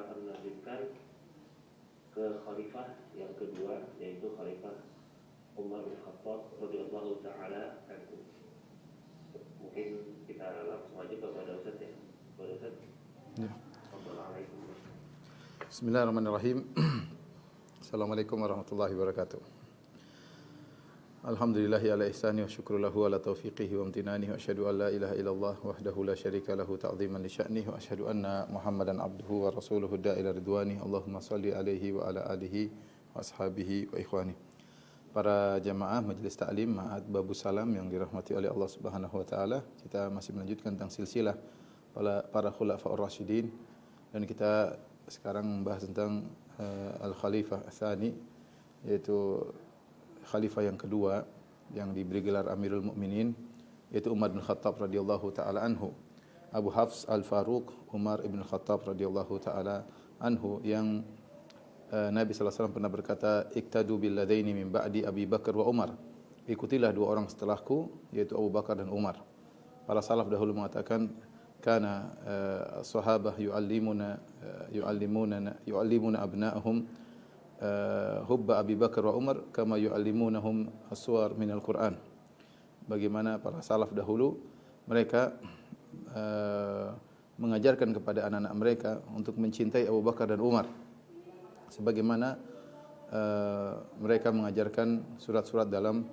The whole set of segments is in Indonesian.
akan melanjutkan ke khalifah yang kedua, yaitu khalifah Umar bin Khattab radhiyallahu taala anhu. Mungkin kita langsung aja kepada Ustaz ya. Kepada Ustaz. Ya. Assalamualaikum. Bismillahirrahmanirrahim. Assalamualaikum warahmatullahi wabarakatuh. Alhamdulillahi ala ihsani wa syukru lahu ala taufiqihi wa amtinani wa asyhadu an la ilaha illallah wahdahu la syarika lahu ta'ziman li sya'nihi wa asyhadu anna Muhammadan abduhu wa rasuluhu da'ila ridwani. Allahumma salli alaihi wa ala alihi wa ashabihi wa ikhwani. Para jamaah Majelis Ta'lim Ma'had Babus Salam yang dirahmati oleh Allah Subhanahu wa taala, kita masih melanjutkan tentang silsilah para khulafaur rasyidin dan kita sekarang membahas tentang Al-Khalifah Ats-Tsani, yaitu khalifah yang kedua yang diberi gelar Amirul Mukminin, yaitu Umar bin Khattab radhiyallahu taala anhu. Abu Hafs Al-Faruq Umar ibn Khattab radhiyallahu taala anhu, yang Nabi sallallahu alaihi wasallam pernah berkata, "Iktadu bil ladaini min ba'di Abi Bakar wa Umar." Ikutilah dua orang setelahku, yaitu Abu Bakar dan Umar. Para salaf dahulu mengatakan, kana sahabah yu'allimuna abna'ahum hubba Abi Bakar wa Umar kama yu'allimunahum as-suwar minal Qur'an. Bagaimana para salaf dahulu mereka mengajarkan kepada anak-anak mereka untuk mencintai Abu Bakar dan Umar sebagaimana mereka mengajarkan surat-surat dalam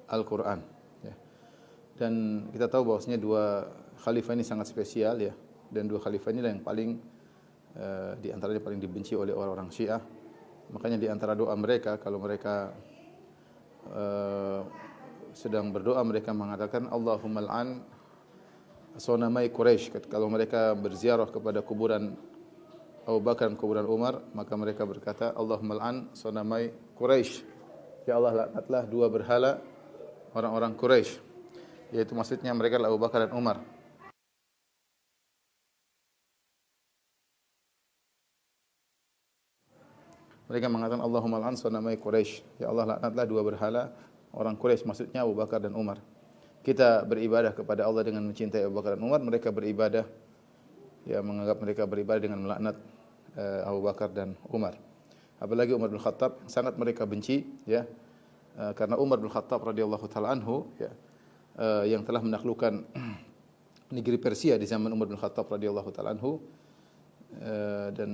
Al-Qur'an, ya. Dan kita tahu bahwasanya dua khalifah ini sangat spesial, ya, dan dua khalifah ini yang paling di antaranya paling dibenci oleh orang-orang Syiah. Makanya di antara doa mereka, kalau mereka sedang berdoa, mereka mengatakan Allahumma al'an sonamai Quraisy. Kalau mereka berziarah kepada kuburan Abu Bakar dan kuburan Umar, maka mereka berkata Allahumma al'an sonamai Quraisy. Ya Allah, laknatlah dua berhala orang-orang Quraisy. Yaitu maksudnya mereka adalah Abu Bakar dan Umar. Mereka mengatakan Allahumma al'an sonamai Quraisy. Ya Allah, laknatlah dua berhala orang Quraisy, maksudnya Abu Bakar dan Umar. Kita beribadah kepada Allah dengan mencintai Abu Bakar dan Umar, mereka beribadah, ya, menganggap mereka beribadah dengan melaknat Abu Bakar dan Umar. Apalagi Umar bin Khattab sangat mereka benci, ya, karena Umar bin Khattab radhiyallahu taala anhu, ya, yang telah menaklukkan negeri Persia di zaman Umar bin Khattab radhiyallahu taala anhu, dan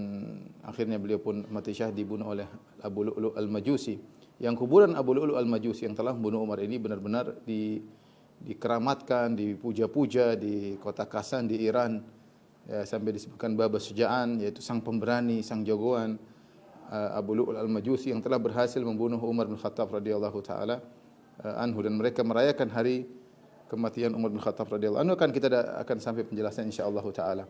akhirnya beliau pun mati syahid dibunuh oleh Abu Lu'lu' Al-Majusi. Yang kuburan Abu Lu'lu' Al-Majusi yang telah membunuh Umar ini benar-benar dikeramatkan, dipuja-puja di kota Kasan di Iran, ya, sampai disebutkan Baba Syuja'an, yaitu sang pemberani, sang jagoan, Abu Lu'lu' Al-Majusi yang telah berhasil membunuh Umar bin Khattab radhiyallahu taala anhu, dan mereka merayakan hari kematian Umar bin Khattab radhiyallahu anhu. Kita akan sampai penjelasan insyaallah taala.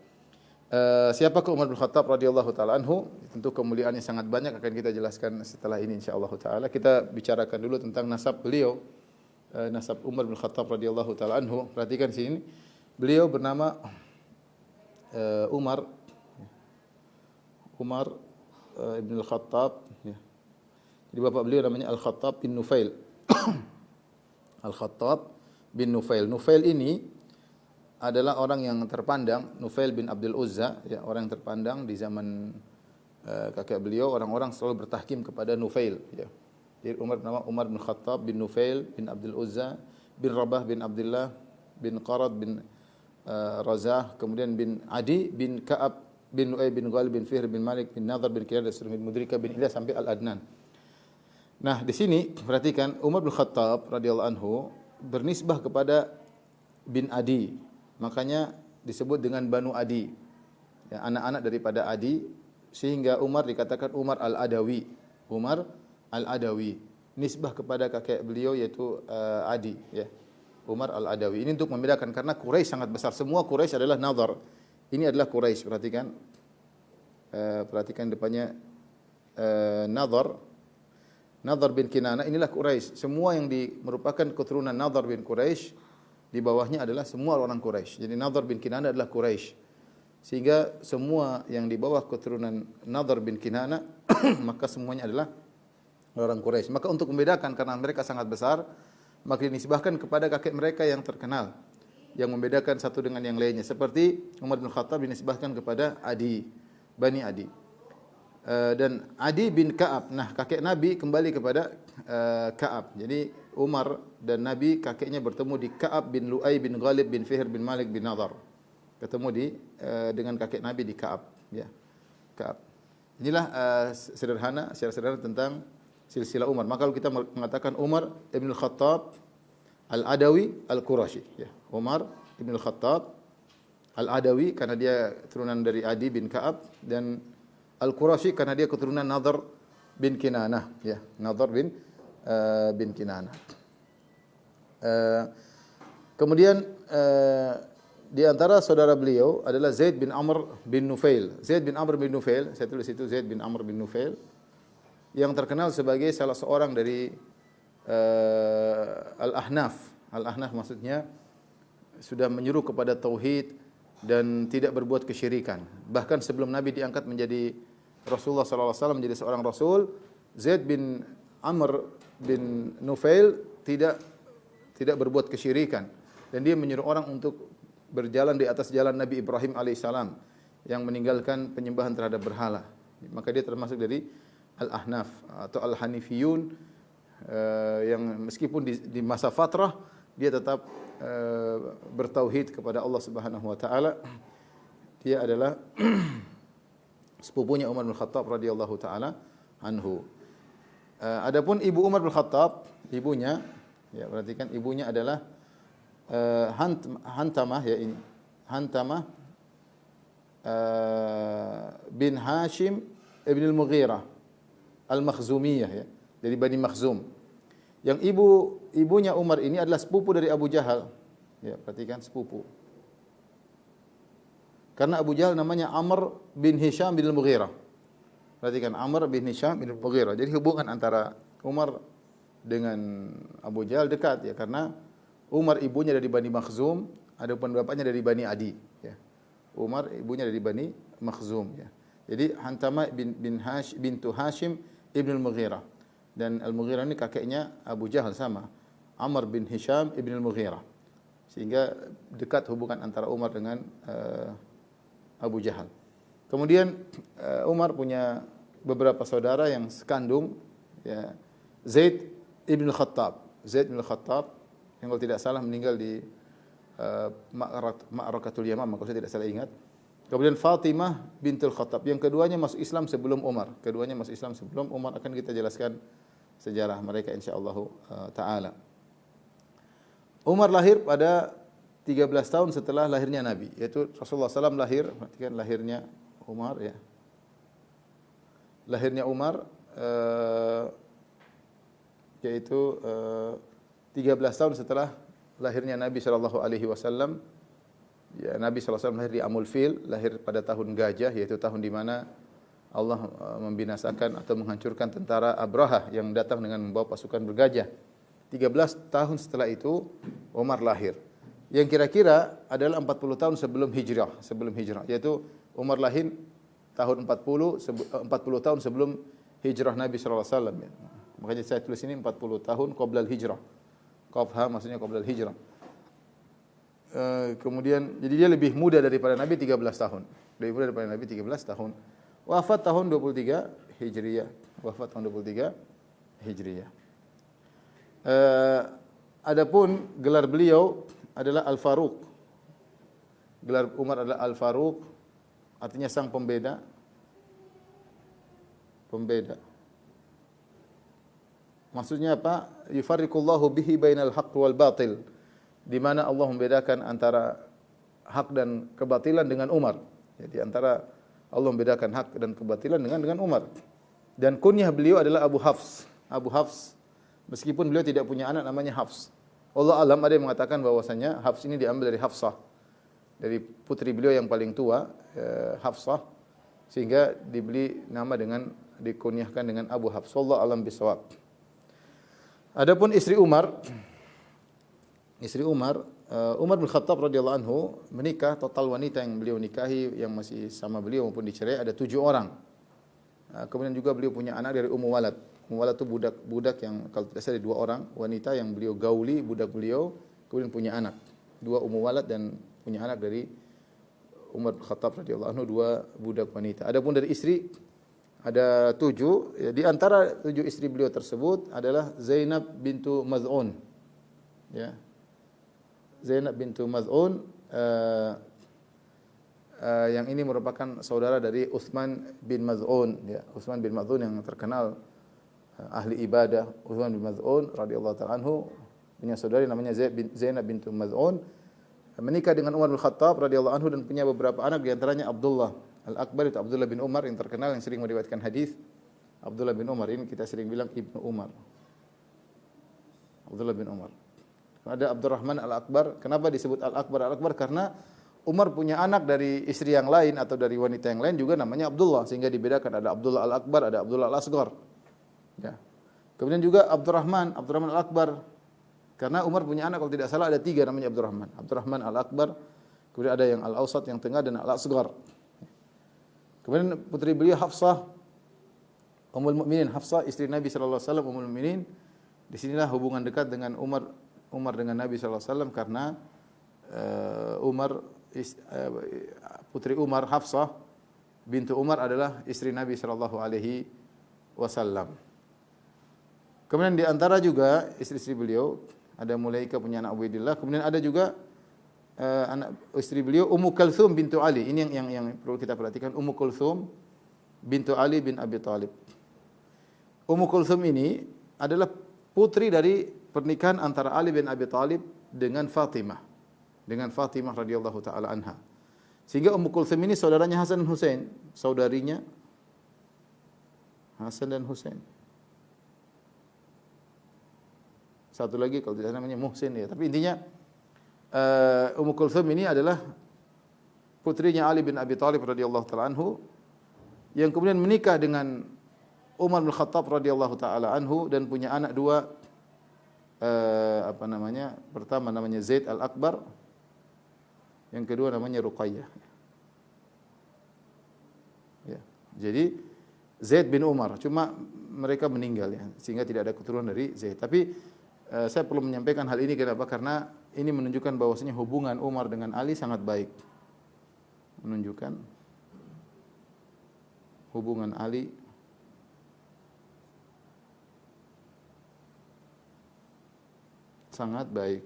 Siapakah Umar bin Khattab radhiyallahu taala anhu? Tentu kemuliaannya sangat banyak, akan kita jelaskan setelah ini insyaallah taala. Kita bicarakan dulu tentang nasab beliau, nasab Umar bin Khattab radhiyallahu taala anhu. Perhatikan sini, beliau bernama Umar ibn al-Khattab, ya. Jadi bapak beliau namanya Al-Khattab bin Nufail. Al-Khattab bin Nufail. Nufail ini adalah orang yang terpandang, Nufail bin Abdul Uzza, ya, orang yang terpandang di zaman kakek beliau. Orang-orang selalu bertahkim kepada Nufail, ya. Jadi Umar bin Khattab bin Nufail bin Abdul Uzza bin Rabah bin Abdullah bin Qarad bin Razah, kemudian bin Adi bin Ka'ab bin Nu'ay bin Ghalib bin Fihr bin Malik bin Nadhr bin Kiladah bin Mudrika bin Ilyas sampai Al-Adnan. Nah, di sini perhatikan, Umar bin Khattab radhiyallahu anhu bernisbah kepada bin Adi. Makanya disebut dengan Banu Adi, ya, anak-anak daripada Adi, sehingga Umar dikatakan Umar Al-Adawi. Umar Al-Adawi, nisbah kepada kakek beliau yaitu Adi, ya. Umar Al-Adawi. Ini untuk membedakan, karena Quraisy sangat besar. Semua Quraisy adalah Nadhr. Ini adalah Quraisy. Perhatikan, perhatikan depannya Nadhr. Nadhr bin Kinana, inilah Quraisy. Semua yang merupakan keturunan Nadhr bin Quraisy, di bawahnya adalah semua orang Quraisy. Jadi Nadhr bin Kinana adalah Quraisy. Sehingga semua yang di bawah keturunan Nadhr bin Kinana maka semuanya adalah orang Quraisy. Maka untuk membedakan, karena mereka sangat besar, maka dinisbahkan kepada kakek mereka yang terkenal, yang membedakan satu dengan yang lainnya. Seperti Umar bin Khattab dinisbahkan kepada Adi, Bani Adi. dan Adi bin Ka'ab. Nah, kakek Nabi kembali kepada Ka'ab. Jadi Umar dan Nabi kakeknya bertemu di Ka'ab bin Lu'ay bin Ghalib bin Fihr bin Malik bin Nadar. Ketemu dengan kakek Nabi di Ka'ab, ya. Ka'ab. Inilah secara sederhana tentang silsilah Umar. Maka kalau kita mengatakan Umar ibn al-Khattab al-Adawi al-Qurashi, ya. Umar ibn al-Khattab al-Adawi karena dia keturunan dari Adi bin Ka'ab, dan al-Qurashi karena dia keturunan Nadhr bin Kinanah, ya. Nadhr bin Kinanah. Kemudian di antara saudara beliau adalah Zaid bin Amr bin Nufail. Zaid bin Amr bin Nufail, saya tulis itu Zaid bin Amr bin Nufail, yang terkenal sebagai salah seorang dari Al-Ahnaf. Al-Ahnaf maksudnya sudah menyuruh kepada tauhid dan tidak berbuat kesyirikan. Bahkan sebelum Nabi diangkat menjadi Rasulullah sallallahu alaihi wasallam, menjadi seorang rasul, Zaid bin Amr bin Nufail tidak berbuat kesyirikan, dan dia menyuruh orang untuk berjalan di atas jalan Nabi Ibrahim alaihissalam yang meninggalkan penyembahan terhadap berhala. Maka dia termasuk dari Al-Ahnaf atau Al-Hanifiyun, yang meskipun di masa fatrah dia tetap bertauhid kepada Allah Subhanahu wa taala. Dia adalah sepupunya Umar bin Khattab radhiyallahu taala anhu. Adapun ibu Umar bin Khattab, ibunya, ya perhatikan, ibunya adalah Hantamah, ya ini Hantamah bin Hashim ibn al-Mughirah al-Makhzumiyah, ya, dari Bani Makhzum. Yang ibunya Umar ini adalah sepupu dari Abu Jahal. Ya, perhatikan, sepupu. Karena Abu Jahal namanya Amr bin Hisham bin al-Mughirah. Perhatikan, Amr bin Hisham bin al-Mughirah. Jadi hubungan antara Umar dengan Abu Jahal dekat, ya, karena Umar ibunya dari Bani Makhzum, adapun bapaknya dari Bani Adi, ya. Umar ibunya dari Bani Makhzum, ya. Jadi Hantamah bintu Hashim ibn al-Mughirah, dan al-Mughirah ini kakeknya Abu Jahal sama, Amr bin Hisham ibn al-Mughirah. Sehingga dekat hubungan antara Umar dengan Abu Jahal. Kemudian Umar punya beberapa saudara yang sekandung, ya. Zaid ibn al-Khattab. Zaid ibn al-Khattab yang kalau tidak salah meninggal di Ma'rakatul Yamamah, kalau saya tidak salah ingat. Kemudian Fatimah bintul Khattab, yang keduanya masuk Islam sebelum Umar. Keduanya masuk Islam sebelum Umar, akan kita jelaskan sejarah mereka insyaallah taala. Umar lahir pada 13 tahun setelah lahirnya Nabi, yaitu Rasulullah SAW lahir, perhatikan lahirnya Umar, ya. Lahirnya Umar yaitu 13 tahun setelah lahirnya Nabi sallallahu alaihi wasallam. Ya, Nabi sallallahu alaihi wasallam lahir di Amul Fil, lahir pada tahun gajah, yaitu tahun di mana Allah membinasakan atau menghancurkan tentara Abraha yang datang dengan membawa pasukan bergajah. 13 tahun setelah itu Umar lahir. Yang kira-kira adalah 40 tahun sebelum hijrah, yaitu Umar lahir tahun 40 tahun sebelum hijrah Nabi sallallahu alaihi wasallam, ya. Makanya saya tulis ini 40 tahun qabla al-hijrah. Qafha maksudnya qabla al-hijrah. Kemudian jadi dia lebih muda daripada Nabi 13 tahun. Lebih muda daripada Nabi 13 tahun. Wafat tahun 23 Hijriah. Wafat tahun 23 Hijriah. Adapun gelar beliau adalah Al-Faruq. Gelar Umar adalah Al-Faruq, artinya sang pembeda. Pembeda. Maksudnya apa? Yufarriqullahu bihi bainal haqq wal batil. Di mana Allah membedakan antara hak dan kebatilan dengan Umar. Jadi antara Allah membedakan hak dan kebatilan dengan Umar. Dan kunyah beliau adalah Abu Hafs. Abu Hafs, meskipun beliau tidak punya anak namanya Hafs. Allah alam, ada yang mengatakan bahwasanya Hafs ini diambil dari Hafsah, dari putri beliau yang paling tua, Hafsah, sehingga dibeli nama dikunyahkan dengan Abu Hafs. Allah alam bisawab. Adapun istri Umar Umar bin Khattab radhiyallahu anhu menikah, total wanita yang beliau nikahi yang masih sama beliau maupun dicerai ada 7 orang. Kemudian juga beliau punya anak dari Ummu Walad. Ummu Walad itu budak yang kalau tidak salah 2 orang wanita yang beliau gauli, budak beliau, kemudian punya anak. 2 Ummu Walad dan punya anak dari Umar bin Khattab radhiyallahu anhu, 2 budak wanita. Adapun dari istri Ada 7. Ya, di antara 7 istri beliau tersebut adalah Zainab bintu Maz'un. Ya. Zainab bintu Maz'un yang ini merupakan saudara dari Utsman bin Maz'un. Ya, Utsman bin Maz'un yang terkenal ahli ibadah. Utsman bin Maz'un radhiyallahu ta'ala anhu punya saudari namanya Zainab bintu Maz'un, menikah dengan Umar bin Khattab radhiyallahu anhu dan punya beberapa anak, di antaranya Abdullah Al-Akbar, itu Abdullah bin Umar yang terkenal yang sering meriwayatkan hadis. Abdullah bin Umar ini kita sering bilang Ibnu Umar. Abdullah bin Umar. Ada Abdurrahman Al-Akbar. Kenapa disebut Al-Akbar? Al-Akbar karena Umar punya anak dari istri yang lain atau dari wanita yang lain juga namanya Abdullah, sehingga dibedakan, ada Abdullah Al-Akbar, ada Abdullah Al-Asghar. Ya. Kemudian juga Abdurrahman Al-Akbar. Karena Umar punya anak, kalau tidak salah ada 3 namanya Abdurrahman. Abdurrahman Al-Akbar, kemudian ada yang Al-Awsat yang tengah, dan Al-Asghar. Kemudian putri beliau Hafsah, Ummul Mukminin Hafsah, istri Nabi sallallahu alaihi wasallam, Ummul Mukminin. Disinilah hubungan dekat dengan Umar dengan Nabi sallallahu alaihi wasallam karena putri Umar Hafsah bintu Umar adalah istri Nabi sallallahu alaihi wasallam. Kemudian di antara juga istri-istri beliau ada Mulaika punya anak Ubaidillah, kemudian ada juga anak istri beliau Ummu Kulthum bintu Ali. Ini yang perlu kita perhatikan, Ummu Kulthum bintu Ali bin Abi Thalib. Ummu Kulthum ini adalah putri dari pernikahan antara Ali bin Abi Thalib dengan Fatimah. Dengan Fatimah radhiyallahu taala anha. Sehingga Ummu Kulthum ini saudaranya Hasan dan Husain, saudarinya Hasan dan Husain. Satu lagi kalau tidak namanya Muhsin ya. Tapi intinya Ummu Kulthum ini adalah putrinya Ali bin Abi Thalib radhiyallahu taala anhu yang kemudian menikah dengan Umar bin Khattab radhiyallahu taala anhu dan punya anak 2, pertama namanya Zaid Al-Akbar, yang kedua namanya Ruqayyah. Ya. Jadi Zaid bin Umar, cuma mereka meninggal ya, sehingga tidak ada keturunan dari Zaid. Tapi saya perlu menyampaikan hal ini kenapa? Karena ini menunjukkan bahwasanya hubungan Umar dengan Ali sangat baik. Menunjukkan hubungan Ali sangat baik.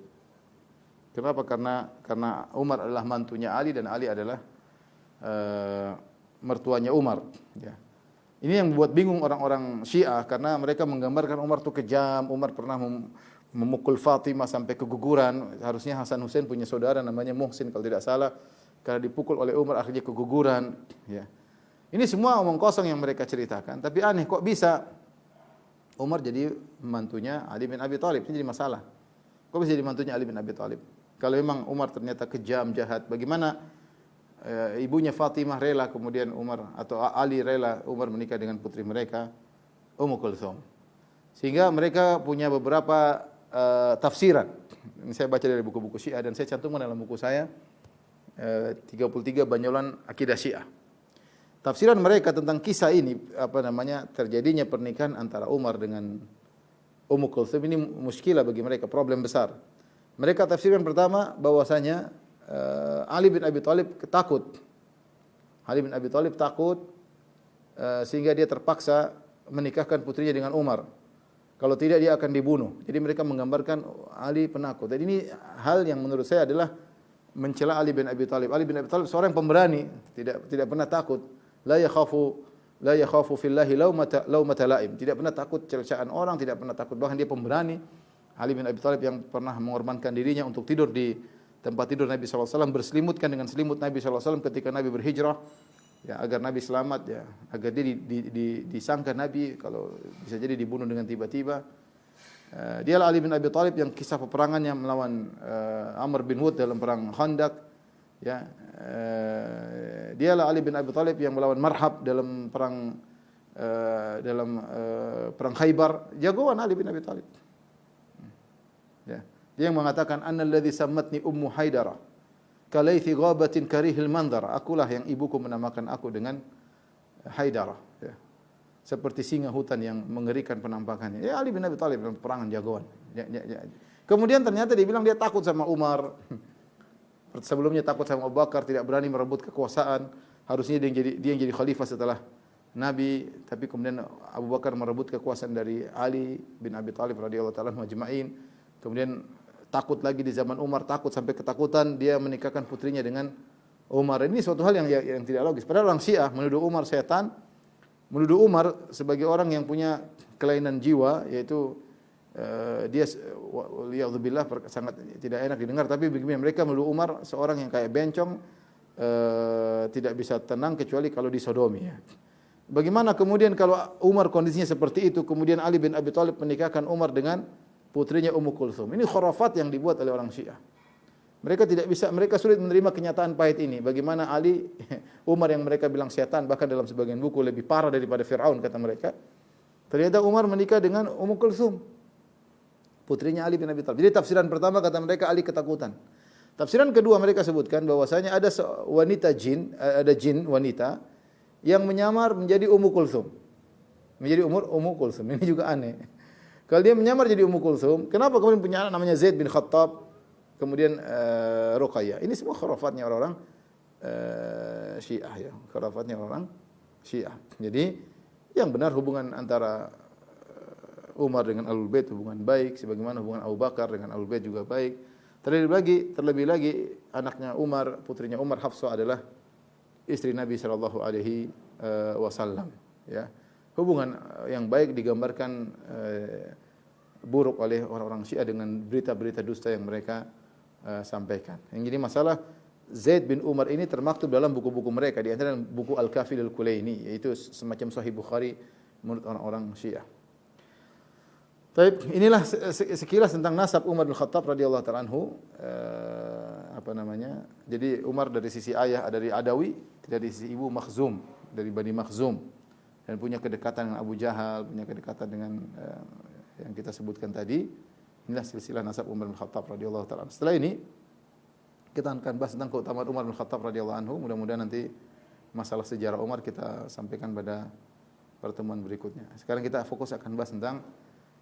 Kenapa? Karena Umar adalah mantunya Ali dan Ali adalah mertuanya Umar. Ya. Ini yang membuat bingung orang-orang Syiah karena mereka menggambarkan Umar itu kejam. Umar pernah memukul Fatimah sampai keguguran. Harusnya Hasan Husain punya saudara namanya Muhsin kalau tidak salah. Karena dipukul oleh Umar akhirnya keguguran. Ya. Ini semua omong kosong yang mereka ceritakan. Tapi aneh, kok bisa Umar jadi mantunya Ali bin Abi Thalib? Ini jadi masalah. Kok bisa jadi mantunya Ali bin Abi Thalib? Kalau memang Umar ternyata kejam, jahat, bagaimana ibunya Fatimah rela kemudian Umar atau Ali rela Umar menikah dengan putri mereka Ummu Kulthum? Sehingga mereka punya beberapa tafsiran. Ini saya baca dari buku-buku Syiah dan saya cantumkan dalam buku saya 33 Banyolan Akidah Syiah. Tafsiran mereka tentang kisah ini terjadinya pernikahan antara Umar dengan Ummu Kulthum ini muskilah bagi mereka, problem besar. Mereka tafsirkan pertama bahwasanya Ali bin Abi Thalib takut. Ali bin Abi Thalib takut sehingga dia terpaksa menikahkan putrinya dengan Umar. Kalau tidak dia akan dibunuh. Jadi mereka menggambarkan Ali penakut. Dan ini hal yang menurut saya adalah mencela Ali bin Abi Thalib. Ali bin Abi Thalib seorang pemberani, tidak pernah takut. La yakhafu fillahi laumata laim. Tidak pernah takut celaan orang, tidak pernah takut, bahkan dia pemberani. Ali bin Abi Thalib yang pernah mengorbankan dirinya untuk tidur di tempat tidur Nabi sallallahu alaihi wasallam, berselimutkan dengan selimut Nabi sallallahu alaihi wasallam ketika Nabi berhijrah, ya agar Nabi selamat, ya agar dia disangka Nabi kalau bisa jadi dibunuh dengan tiba-tiba. Dialah Ali bin Abi Thalib yang kisah peperangannya melawan Amr bin Hud dalam perang Khandaq, ya. Dialah Ali bin Abi Thalib yang melawan Marhab dalam perang perang Khaybar. Jagoan Ali bin Abi Thalib. Ya. Dia yang mengatakan annalladzi sammatni ummu Haidarah kalaithi ghabatin karihil mandhar. Akulah yang ibuku menamakan aku dengan Haidarah, ya. Seperti singa hutan yang mengerikan penampakannya. Ya, Ali bin Abi Thalib dalam perangan jagoan. Ya. Kemudian ternyata dia bilang dia takut sama Umar. Sebelumnya takut sama Abu Bakar, tidak berani merebut kekuasaan. Harusnya dia yang jadi khalifah setelah Nabi, tapi kemudian Abu Bakar merebut kekuasaan dari Ali bin Abi Thalib radhiyallahu taala majma'in. Kemudian takut lagi di zaman Umar, takut sampai ketakutan dia menikahkan putrinya dengan Umar. Ini suatu hal yang tidak logis. Padahal orang Syiah menuduh Umar setan, menuduh Umar sebagai orang yang punya kelainan jiwa, yaitu dia waliyadzubillah sangat tidak enak didengar, tapi begini, mereka menuduh Umar seorang yang kayak bencong, tidak bisa tenang kecuali kalau disodomi ya. Bagaimana kemudian kalau Umar kondisinya seperti itu, kemudian Ali bin Abi Thalib menikahkan Umar dengan putrinya Ummu Kulthum. Ini khurafat yang dibuat oleh orang Syiah. Mereka sulit menerima kenyataan pahit ini. Bagaimana Ali, Umar yang mereka bilang setan, bahkan dalam sebagian buku lebih parah daripada Fir'aun kata mereka. Ternyata Umar menikah dengan Ummu Kulthum, putrinya Ali bin Abi Thalib. Jadi tafsiran pertama kata mereka Ali ketakutan. Tafsiran kedua mereka sebutkan bahwasanya ada jin wanita yang menyamar menjadi Ummu Kulthum. Menjadi Ummu Kulthum. Ini juga aneh. Kalau dia menyamar jadi Ummu Kulthum, kenapa kemudian punya anak namanya Zaid bin Khattab, kemudian Ruqayyah? Ini semua khurafatnya orang-orang Syiah ya. Khurafatnya orang Syiah. Jadi yang benar hubungan antara Umar dengan Ahlul Bait hubungan baik, sebagaimana hubungan Abu Bakar dengan Ahlul Bait juga baik. Terlebih lagi anaknya Umar, putrinya Umar, Hafsah adalah istri Nabi sallallahu alaihi wasallam ya. Hubungan yang baik digambarkan buruk oleh orang-orang Syiah dengan berita-berita dusta yang mereka sampaikan. Yang jadi masalah Zaid bin Umar ini termaktub dalam buku-buku mereka, di antara buku Al-Kafil Al-Kulaini, yaitu semacam Sahih Bukhari menurut orang-orang Syiah. Baik, inilah sekilas tentang nasab Umar bin Khattab radhiyallahu taala anhu. Jadi Umar dari sisi ayah dari Adawi, dari sisi ibu Makhzum, dari Bani Makhzum, dan punya kedekatan dengan Abu Jahal, punya kedekatan dengan yang kita sebutkan tadi. Inilah silsilah nasab Umar bin Khattab radhiyallahu taala. Setelah ini kita akan bahas tentang keutamaan Umar bin Khattab radhiyallahu anhu. Mudah-mudahan nanti masalah sejarah Umar kita sampaikan pada pertemuan berikutnya. Sekarang kita fokus akan bahas tentang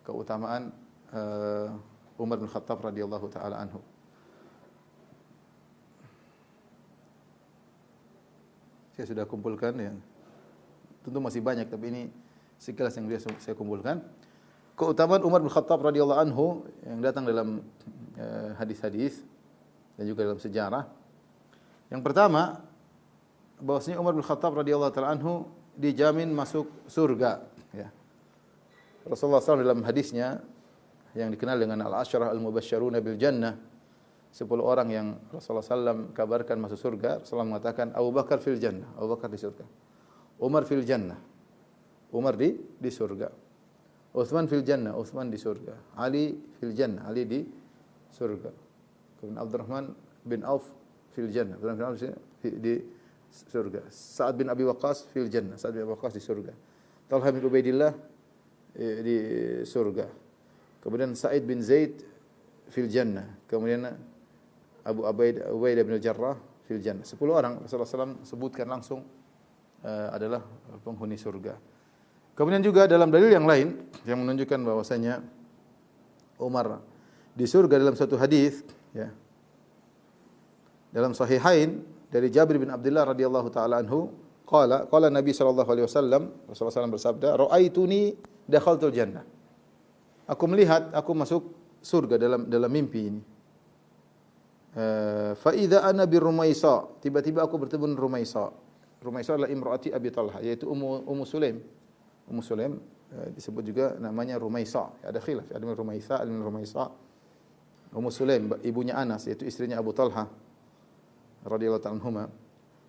keutamaan Umar bin Khattab radhiyallahu taala anhu. Saya sudah kumpulkan ya. Tentu masih banyak, tapi ini sekilas yang saya kumpulkan. Keutamaan Umar bin Khattab radhiyallahu anhu yang datang dalam hadis-hadis dan juga dalam sejarah. Yang pertama, bahwasanya Umar bin Khattab radhiyallahu taala anhu dijamin masuk surga ya. Rasulullah SAW dalam hadisnya yang dikenal dengan al-asyrah al-mubasysyaruna bil jannah, 10 orang yang Rasulullah SAW kabarkan masuk surga. Rasulullah mengatakan Abu Bakar fil jannah, Abu Bakar di surga. Umar fil jannah, Umar di surga. Utsman fil jannah, Utsman di surga. Ali fil jannah, Ali di surga. Kemudian Abdurrahman bin Auf fil jannah, Abdurrahman bin Auf di surga. Sa'ad bin Abi Waqqas fil jannah, Sa'ad bin Abi Waqqas di surga. Talha bin Ubaidillah di surga. Kemudian Sa'id bin Zaid fil jannah. Kemudian Abu Ubaidah bin Jarrah fil jannah. 10 orang Rasulullah SAW sebutkan langsung adalah penghuni surga. Kemudian juga dalam dalil yang lain yang menunjukkan bahwasanya Umar di surga dalam satu hadis ya. Dalam Sahihain dari Jabir bin Abdullah radhiyallahu taala anhu, qala Nabi sallallahu alaihi wasallam, Rasulullah SAW bersabda, "Ra'aituni dakhaltul jannah." Aku melihat aku masuk surga dalam mimpi ini. Fa idza ana bi Rumaisa, tiba-tiba aku bertemu dengan Rumaisa. Rumaisa adalah imraati Abi Talha, yaitu Ummu Sulaim. Ummu Sulaim disebut juga namanya Rumaisa. Ada khilaf, ada Rumaisa, ada Rumaisa. Ummu Sulaim ibunya Anas, yaitu istrinya Abu Talha radhiyallahu ta'ala anhuma.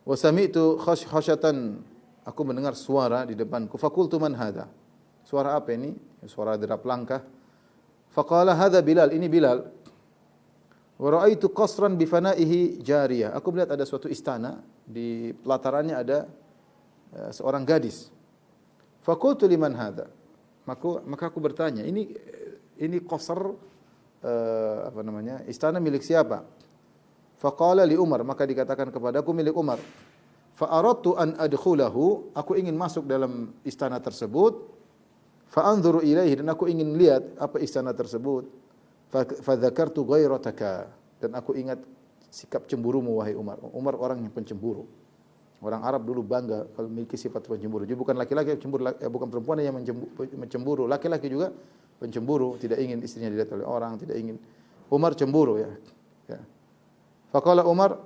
Wa sami'tu khashatan, aku mendengar suara di depanku. Faqultu man hadha? Suara apa ini? Suara derap langkah. Faqala hadha Bilal, ini Bilal. Wa ra'aitu qasran bi fana'ihi jariyah. Aku melihat ada suatu istana, di pelatarannya ada seorang gadis. Faqultu liman hadha? Maka aku bertanya, ini qasr istana milik siapa? Faqala li Umar, maka dikatakan kepadaku milik Umar. Fa aradtu an adkhulahu, aku ingin masuk dalam istana tersebut. Fa anzuru ilaihi, dan aku ingin lihat apa istana tersebut. Fa dzakartu ghairataka, dan aku ingat sikap cemburumu wahai Umar. Umar orang yang pencemburu. Orang Arab dulu bangga kalau memiliki sifat pencemburu. Jadi bukan laki-laki yang cemburu, bukan perempuan yang mencemburu, laki-laki juga pencemburu, tidak ingin istrinya dilihat oleh orang, tidak ingin. Umar cemburu ya. Ya. Faqala Umar,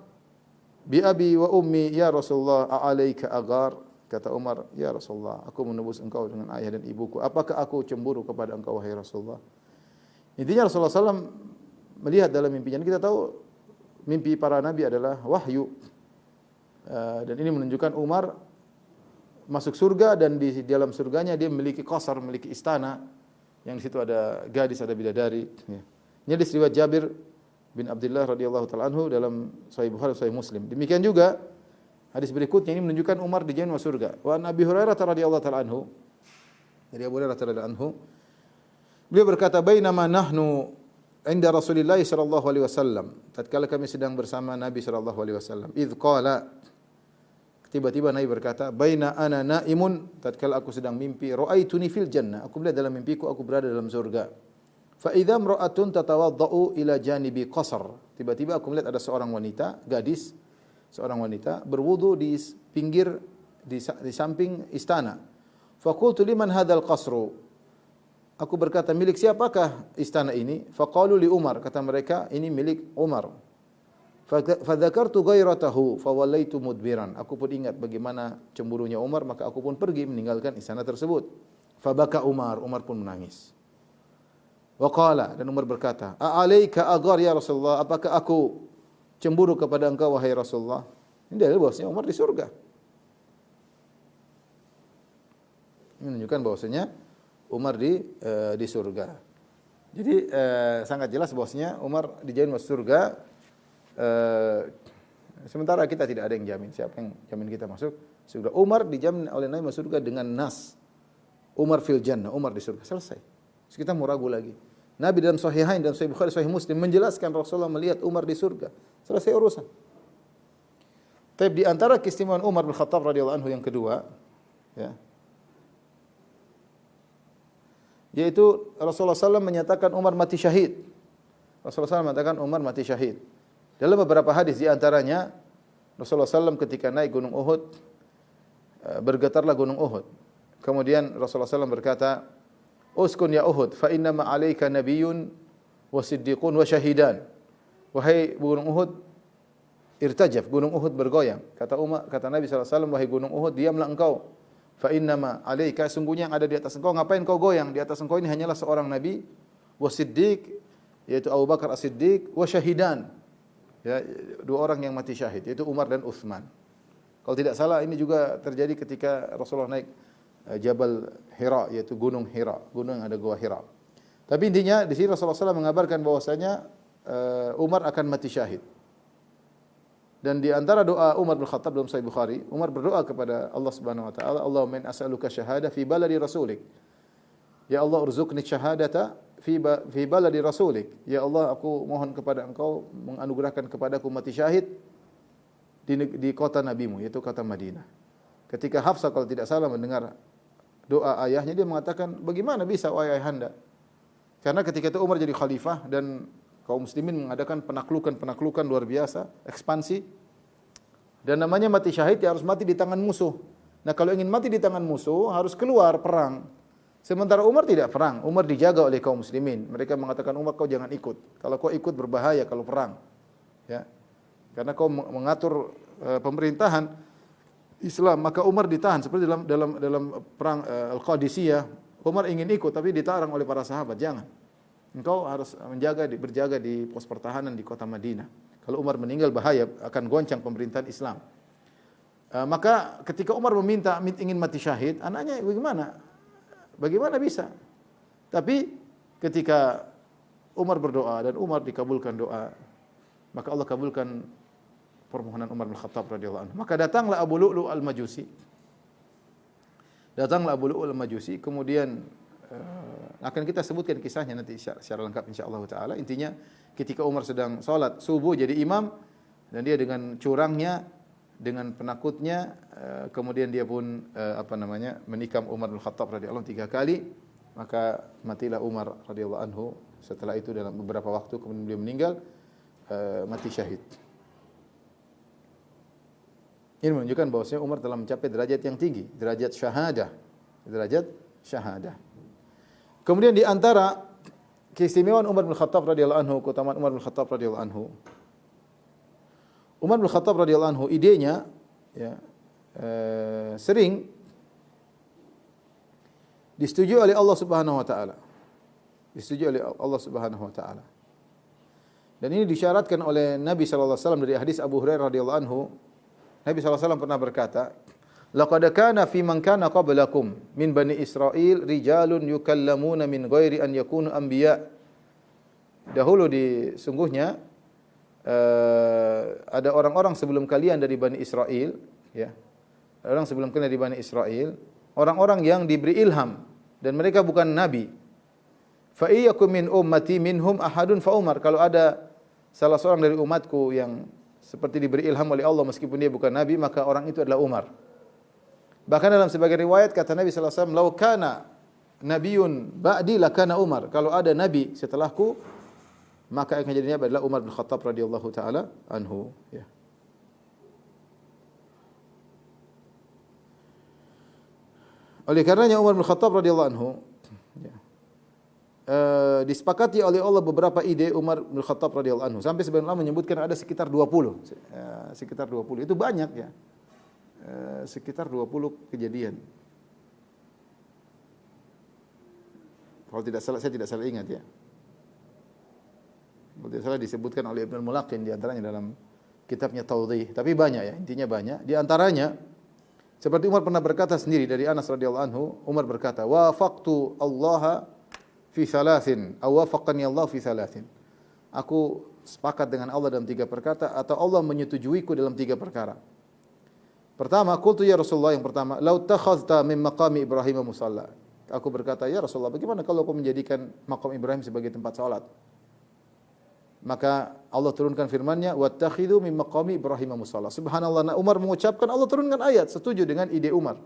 bi abi wa ummi ya Rasulullah, a'alaika agar? Kata Umar, ya Rasulullah, aku menebus engkau dengan ayah dan ibuku. Apakah aku cemburu kepada engkau wahai Rasulullah? Intinya Rasulullah SAW melihat dalam mimpinya. Kita tahu mimpi para nabi adalah wahyu. Dan ini menunjukkan Umar masuk surga dan di dalam surganya dia memiliki qasar, memiliki istana yang di situ ada gadis, ada bidadari. Ya. Ini hadis riwayat Jabir bin Abdullah radhiyallahu taala anhu dalam Sahih Bukhari, Sahih Muslim. Demikian juga hadis berikutnya ini menunjukkan Umar dijamin masuk surga. Wa Nabi Hurairah radhiyallahu taala anhu, dari Abu Hurairah radhiyallahu anhu, beliau berkata, "Bainama nahnu inda Rasulillah sallallahu alaihi wasallam." Tatkala kami sedang bersama Nabi sallallahu alaihi wasallam, idz qala, tiba-tiba Nabi berkata, "Baina ana naimun," tatkala aku sedang mimpi, "ra'aituni fil jannah." Aku melihat dalam mimpiku aku berada dalam surga. Fa idza imra'atun tatawaddau ila janibi qasr. Tiba-tiba aku melihat ada seorang wanita, gadis, seorang wanita berwudu di pinggir di samping istana. Fa qultu liman hadzal qasru? Aku berkata, milik siapakah istana ini? Fa qalu li Umar, kata mereka ini milik Umar. Fa dzakartu ghairatahu fa wallaitu mudbiran. Aku pun ingat bagaimana cemburunya Umar, maka aku pun pergi meninggalkan istana tersebut. Fa baka Umar, Umar pun menangis. Wa qala, dan Umar berkata, "A'alaika aghar ya Rasulullah? Apakah aku cemburu kepada engkau wahai Rasulullah?" Ini dalil bahwasanya Umar di surga. Ini menunjukkan bahwasanya Umar di surga. Jadi sangat jelas bahwasanya Umar dijamin masuk surga. Sementara kita tidak ada yang jamin. Siapa yang jamin kita masuk surga? Umar dijamin oleh Nabi masuk surga dengan nas. Umar fil jannah, Umar di surga. Selesai. Terus kita mau ragu lagi. Nabi dalam Sahihain dan Sahih Bukhari, Sahih Muslim menjelaskan Rasulullah melihat Umar di surga. Selesai urusan. Tapi di antara keistimewaan Umar bin Khattab radhiyallahu anhu yang kedua, ya, yaitu Rasulullah SAW menyatakan Umar mati syahid. Rasulullah SAW mengatakan Umar mati syahid. Dalam beberapa hadis di antaranya Rasulullah SAW ketika naik gunung Uhud, bergetarlah gunung Uhud. Kemudian Rasulullah SAW berkata, "Uskun ya Uhud, fa inna ma 'alaika nabiyyun wa siddiqun wa syahidan." Wahai gunung Uhud, irtajaf, gunung Uhud bergoyang. Kata Nabi SAW, wahai gunung Uhud, diamlah engkau. Fa inna ma 'alaika, sungguhnya yang ada di atas engkau, ngapain kau goyang? Di atas engkau ini hanyalah seorang nabi, wa siddiq, yaitu Abu Bakar As-Siddiq, wa syahidan. Ya, dua orang yang mati syahid, yaitu Umar dan Utsman. Kalau tidak salah ini juga terjadi ketika Rasulullah naik Jabal Hira, yaitu Gunung Hira, gunung yang ada gua Hira. Tapi intinya di sini Rasulullah SAW mengabarkan bahwasanya Umar akan mati syahid. Dan di antara doa Umar bin Khattab dalam Sahih Bukhari, Umar berdoa kepada Allah Subhanahu wa taala, "Allahumma inni as'aluka syahadah fi baladi rasulik." Ya Allah, urzuqni syahadata fi baladi rasulik. Ya Allah, aku mohon kepada Engkau menganugerahkan kepadaku mati syahid di kota nabimu, yaitu kota Madinah. Ketika Hafsah kalau tidak salah mendengar doa ayahnya, dia mengatakan, "Bagaimana bisa wahai ayahanda?" Karena ketika itu Umar jadi khalifah dan kaum muslimin mengadakan penaklukan luar biasa, ekspansi. Dan namanya mati syahid, ya harus mati di tangan musuh. Nah, kalau ingin mati di tangan musuh harus keluar perang. Sementara Umar tidak perang, Umar dijaga oleh kaum muslimin. Mereka mengatakan, "Umar, kau jangan ikut. Kalau kau ikut berbahaya kalau perang." Ya. Karena kau mengatur pemerintahan Islam, maka Umar ditahan seperti dalam perang Al-Qadisiyah. Umar ingin ikut tapi dilarang oleh para sahabat, "Jangan. Engkau harus berjaga di pos pertahanan di kota Madinah. Kalau Umar meninggal bahaya, akan goncang pemerintahan Islam." Maka ketika Umar ingin mati syahid, anaknya bagaimana? Bagaimana bisa? Tapi ketika Umar berdoa dan Umar dikabulkan doa, maka Allah kabulkan permohonan Umar bin Khattab radhiyallahu anhu. Maka datanglah Abu Lu'lu' al-Majusi. Kemudian akan kita sebutkan kisahnya nanti secara lengkap insyaallah taala. Intinya ketika Umar sedang salat subuh jadi imam dan dia dengan curangnya, dengan penakutnya, kemudian dia pun menikam Umar bin Khattab radhiyallahu anhu 3 kali, maka matilah Umar radhiyallahu anhu. Setelah itu dalam beberapa waktu kemudian beliau meninggal mati syahid. Ini menunjukkan bahwasanya Umar telah mencapai derajat yang tinggi, derajat syahadah. Derajat syahadah. Kemudian di antara keistimewaan Umar bin Khattab radhiyallahu anhu, keutamaan Umar bin Khattab radhiyallahu anhu. Umar bin Khattab radhiyallahu anhu idenya ya, sering disetujui oleh Allah Subhanahu wa taala. Disetujui oleh Allah Subhanahu wa taala. Dan ini disyaratkan oleh Nabi sallallahu alaihi wasallam dari hadis Abu Hurairah radhiyallahu anhu. Nabi sallallahu alaihi wasallam pernah berkata, "Laqad kana fi man kana qablakum min bani Israil rijalun yukallamuna min ghairi an yakunu anbiya." Dahulu sungguhnya ada orang-orang sebelum kalian dari Bani Israel, ya. Orang sebelum kalian dari Bani Israel, orang-orang yang diberi ilham dan mereka bukan nabi. Fa iyyakum min ummati minhum ahadun fa Umar. Kalau ada salah seorang dari umatku yang seperti diberi ilham oleh Allah meskipun dia bukan nabi, maka orang itu adalah Umar. Bahkan dalam sebagian riwayat kata Nabi sallallahu alaihi wasallam, "Lau kana nabiyyun ba'di lakana Umar." Kalau ada nabi setelahku, maka akan jadi nabi adalah Umar bin Khattab radhiyallahu taala anhu, ya. Oleh karenanya Umar bin Khattab radhiyallahu anhu, ya, disepakati oleh Allah beberapa ide Umar bin Khattab radhiyallahu anhu. Sampai sebagian ulama menyebutkan ada sekitar 20. Sekitar 20. Itu banyak, ya. Sekitar 20 kejadian. Kalau tidak salah, saya tidak salah ingat, ya. Kalau tidak salah disebutkan oleh Ibnu Mulaqin di antaranya dalam kitabnya Tawdhih. Tapi banyak, ya, intinya banyak. Di antaranya seperti Umar pernah berkata sendiri dari Anas radhiyallahu anhu, Umar berkata, "Wafaqtu Allah fi thalathin, aw wafaqani Allah fi thalathin." Aku sepakat dengan Allah dalam 3 perkara atau Allah menyetujuiku dalam 3 perkara. Pertama, qultu ya Rasulullah, yang pertama, "Lau takhazta min maqami Ibrahim musalla." Aku berkata, "Ya Rasulullah, bagaimana kalau kau menjadikan maqam Ibrahim sebagai tempat salat?" Maka Allah turunkan firman-Nya, "Wattakhidhu min maqami Ibrahim musalla." Subhanallah, Umar mengucapkan, Allah turunkan ayat setuju dengan ide Umar.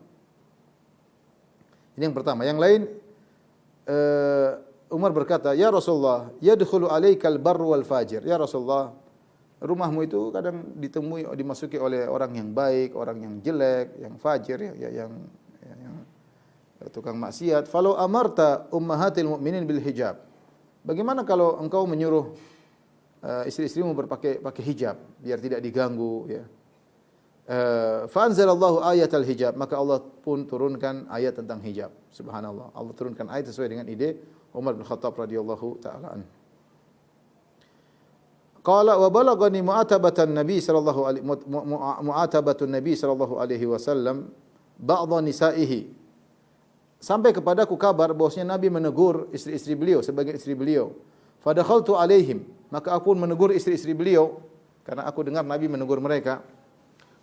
Ini yang pertama. Yang lain, Umar berkata, "Ya Rasulullah, yadkhulu alaikal barru wal fajir." Ya Rasulullah, rumahmu itu kadang dimasuki oleh orang yang baik, orang yang jelek, yang fajir, yang tukang maksiat. "Falau amarta ummahatil mu'minin bil hijab." Bagaimana kalau engkau menyuruh istri-istrimu pakai hijab biar tidak diganggu, ya. Fa anzalallahu ayatal hijab, maka Allah pun turunkan ayat tentang hijab. Subhanallah, Allah turunkan ayat sesuai dengan ide Umar bin Khattab radhiyallahu taala anhu. Qala wa balaghani mu'atabatan Nabi sallallahu alaihi wasallam ba'dha nisaihi. Sampai kepadaku kabar bahwasanya Nabi menegur istri-istri beliau, sebagian istri beliau. Fadakhaltu alaihim, maka aku pun menegur istri-istri beliau karena aku dengar Nabi menegur mereka.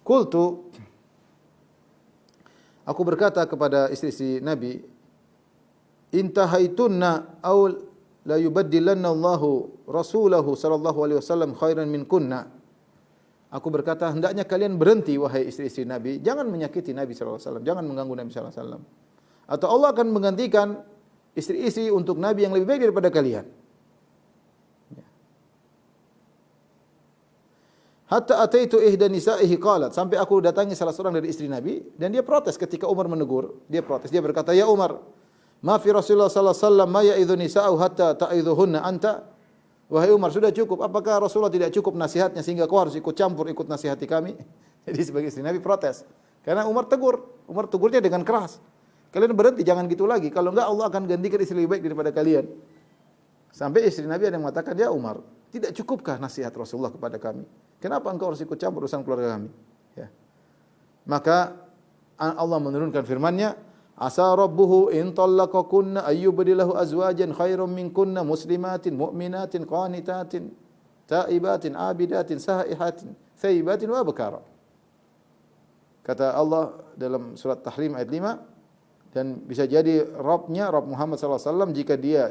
Qultu, aku berkata kepada istri-istri Nabi, "Intahaitunna aw la yubaddillanna Allahu rasulahu sallallahu alaihi wasallam khairan minkunna." Aku berkata, hendaknya kalian berhenti wahai istri-istri Nabi, jangan menyakiti Nabi sallallahu alaihi wasallam, jangan mengganggu Nabi sallallahu alaihi wasallam. Atau Allah akan menggantikan istri-istri untuk Nabi yang lebih baik daripada kalian. Hatta ataitu ihda nisaihi qalat, sampai aku datangi salah seorang dari istri Nabi dan dia protes ketika Umar menegur. Dia protes, dia berkata, "Ya Umar, ma fi Rasulullah sallallahu alaihi wasallam ma ya'idhu nisa'u hatta ta'idhuhunna anta?" Wahai Umar, sudah cukup. Apakah Rasulullah tidak cukup nasihatnya sehingga kau harus ikut campur, ikut nasihati kami? Jadi sebagai istri Nabi protes. Karena Umar tegur. Umar tegurnya dengan keras. Kalian berhenti, jangan gitu lagi. Kalau enggak Allah akan gantikan istri lebih baik daripada kalian. Sampai istri Nabi ada yang mengatakan, "Ya Umar, tidak cukupkah nasihat Rasulullah kepada kami? Kenapa engkau harus ikut campur urusan keluarga kami?" Ya. Maka Allah menurunkan firman-Nya, "Asa rabbuhu in talaqakunna ayyubdilahu azwajan khairum minkunna muslimatin mu'minatin qanitatin taibatin abidatin saihatin thayyibatin wa abkara." Kata Allah dalam surat Tahrim ayat 5, dan bisa jadi Rabb Muhammad sallallahu alaihi wasallam,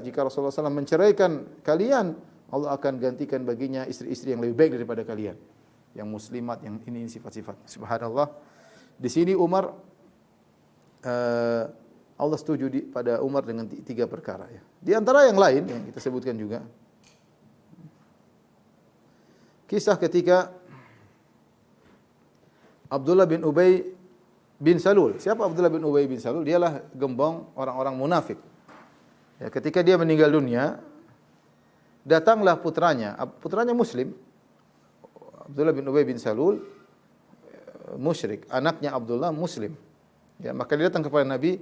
jika Rasulullah SAW menceraikan kalian, Allah akan gantikan baginya istri-istri yang lebih baik daripada kalian, yang muslimat, yang ini sifat-sifat. Subhanallah. Di sini Umar, Allah setuju pada Umar dengan 3 perkara, ya. Di antara yang lain yang kita sebutkan juga kisah ketika Abdullah bin Ubay bin Salul. Siapa Abdullah bin Ubay bin Salul? Dialah gembong orang-orang munafik. Ya, ketika dia meninggal dunia, datanglah putranya Muslim, Abdullah bin Ubay bin Salul, musyrik, anaknya Abdullah Muslim. Ya, maka dia datang kepada Nabi,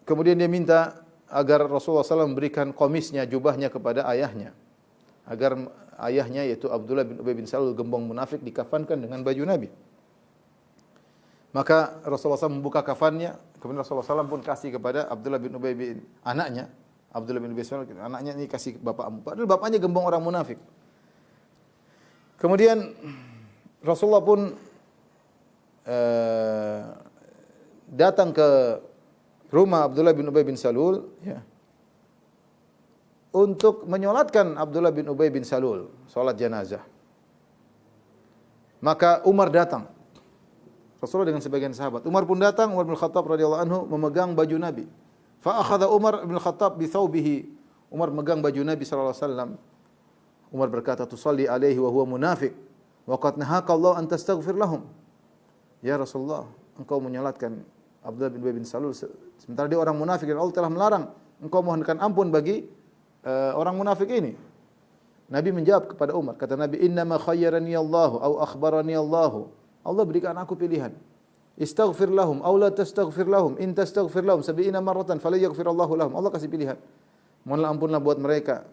kemudian dia minta agar Rasulullah SAW memberikan komisnya, jubahnya kepada ayahnya, agar ayahnya yaitu Abdullah bin Ubay bin Salul, gembong munafik, dikafankan dengan baju Nabi. Maka Rasulullah SAW membuka kafannya, kemudian Rasulullah SAW pun kasih kepada Abdullah bin Ubay bin anaknya, Abdullah bin Ubay bin Salul, anaknya ini kasih bapakmu. Padahal bapaknya gembong orang munafik. Kemudian Rasulullah pun datang ke rumah Abdullah bin Ubay bin Salul, ya, untuk menyolatkan Abdullah bin Ubay bin Salul, salat jenazah. Maka Umar datang. Rasulullah dengan sebagian sahabat. Umar pun datang, Umar bin Khattab radhiyallahu anhu memegang baju Nabi. Fa akhadha Umar bin Khattab bi thawbihi. Umar memegang baju Nabi sallallahu alaihi wasallam. Umar berkata, "Tusalli alaihi wa huwa munafiq, wa qad nahaka Allah an tastaghfir lahum." Ya Rasulullah, engkau menyolatkan Abdullah bin Ubay bin Salul sementara dia orang munafik dan Allah telah melarang engkau mohonkan ampun bagi orang munafik ini. Nabi menjawab kepada Umar, kata Nabi, "Inna ma khayyarani Allah au akhbarani Allah." Allah berikan aku pilihan. Istaghfir lahum aw la tastaghfir lahum. In tastaghfir lahum 70 marratan fala yaghfirallahu lahum. Allah kasih pilihan. Mohonlah ampunlah buat mereka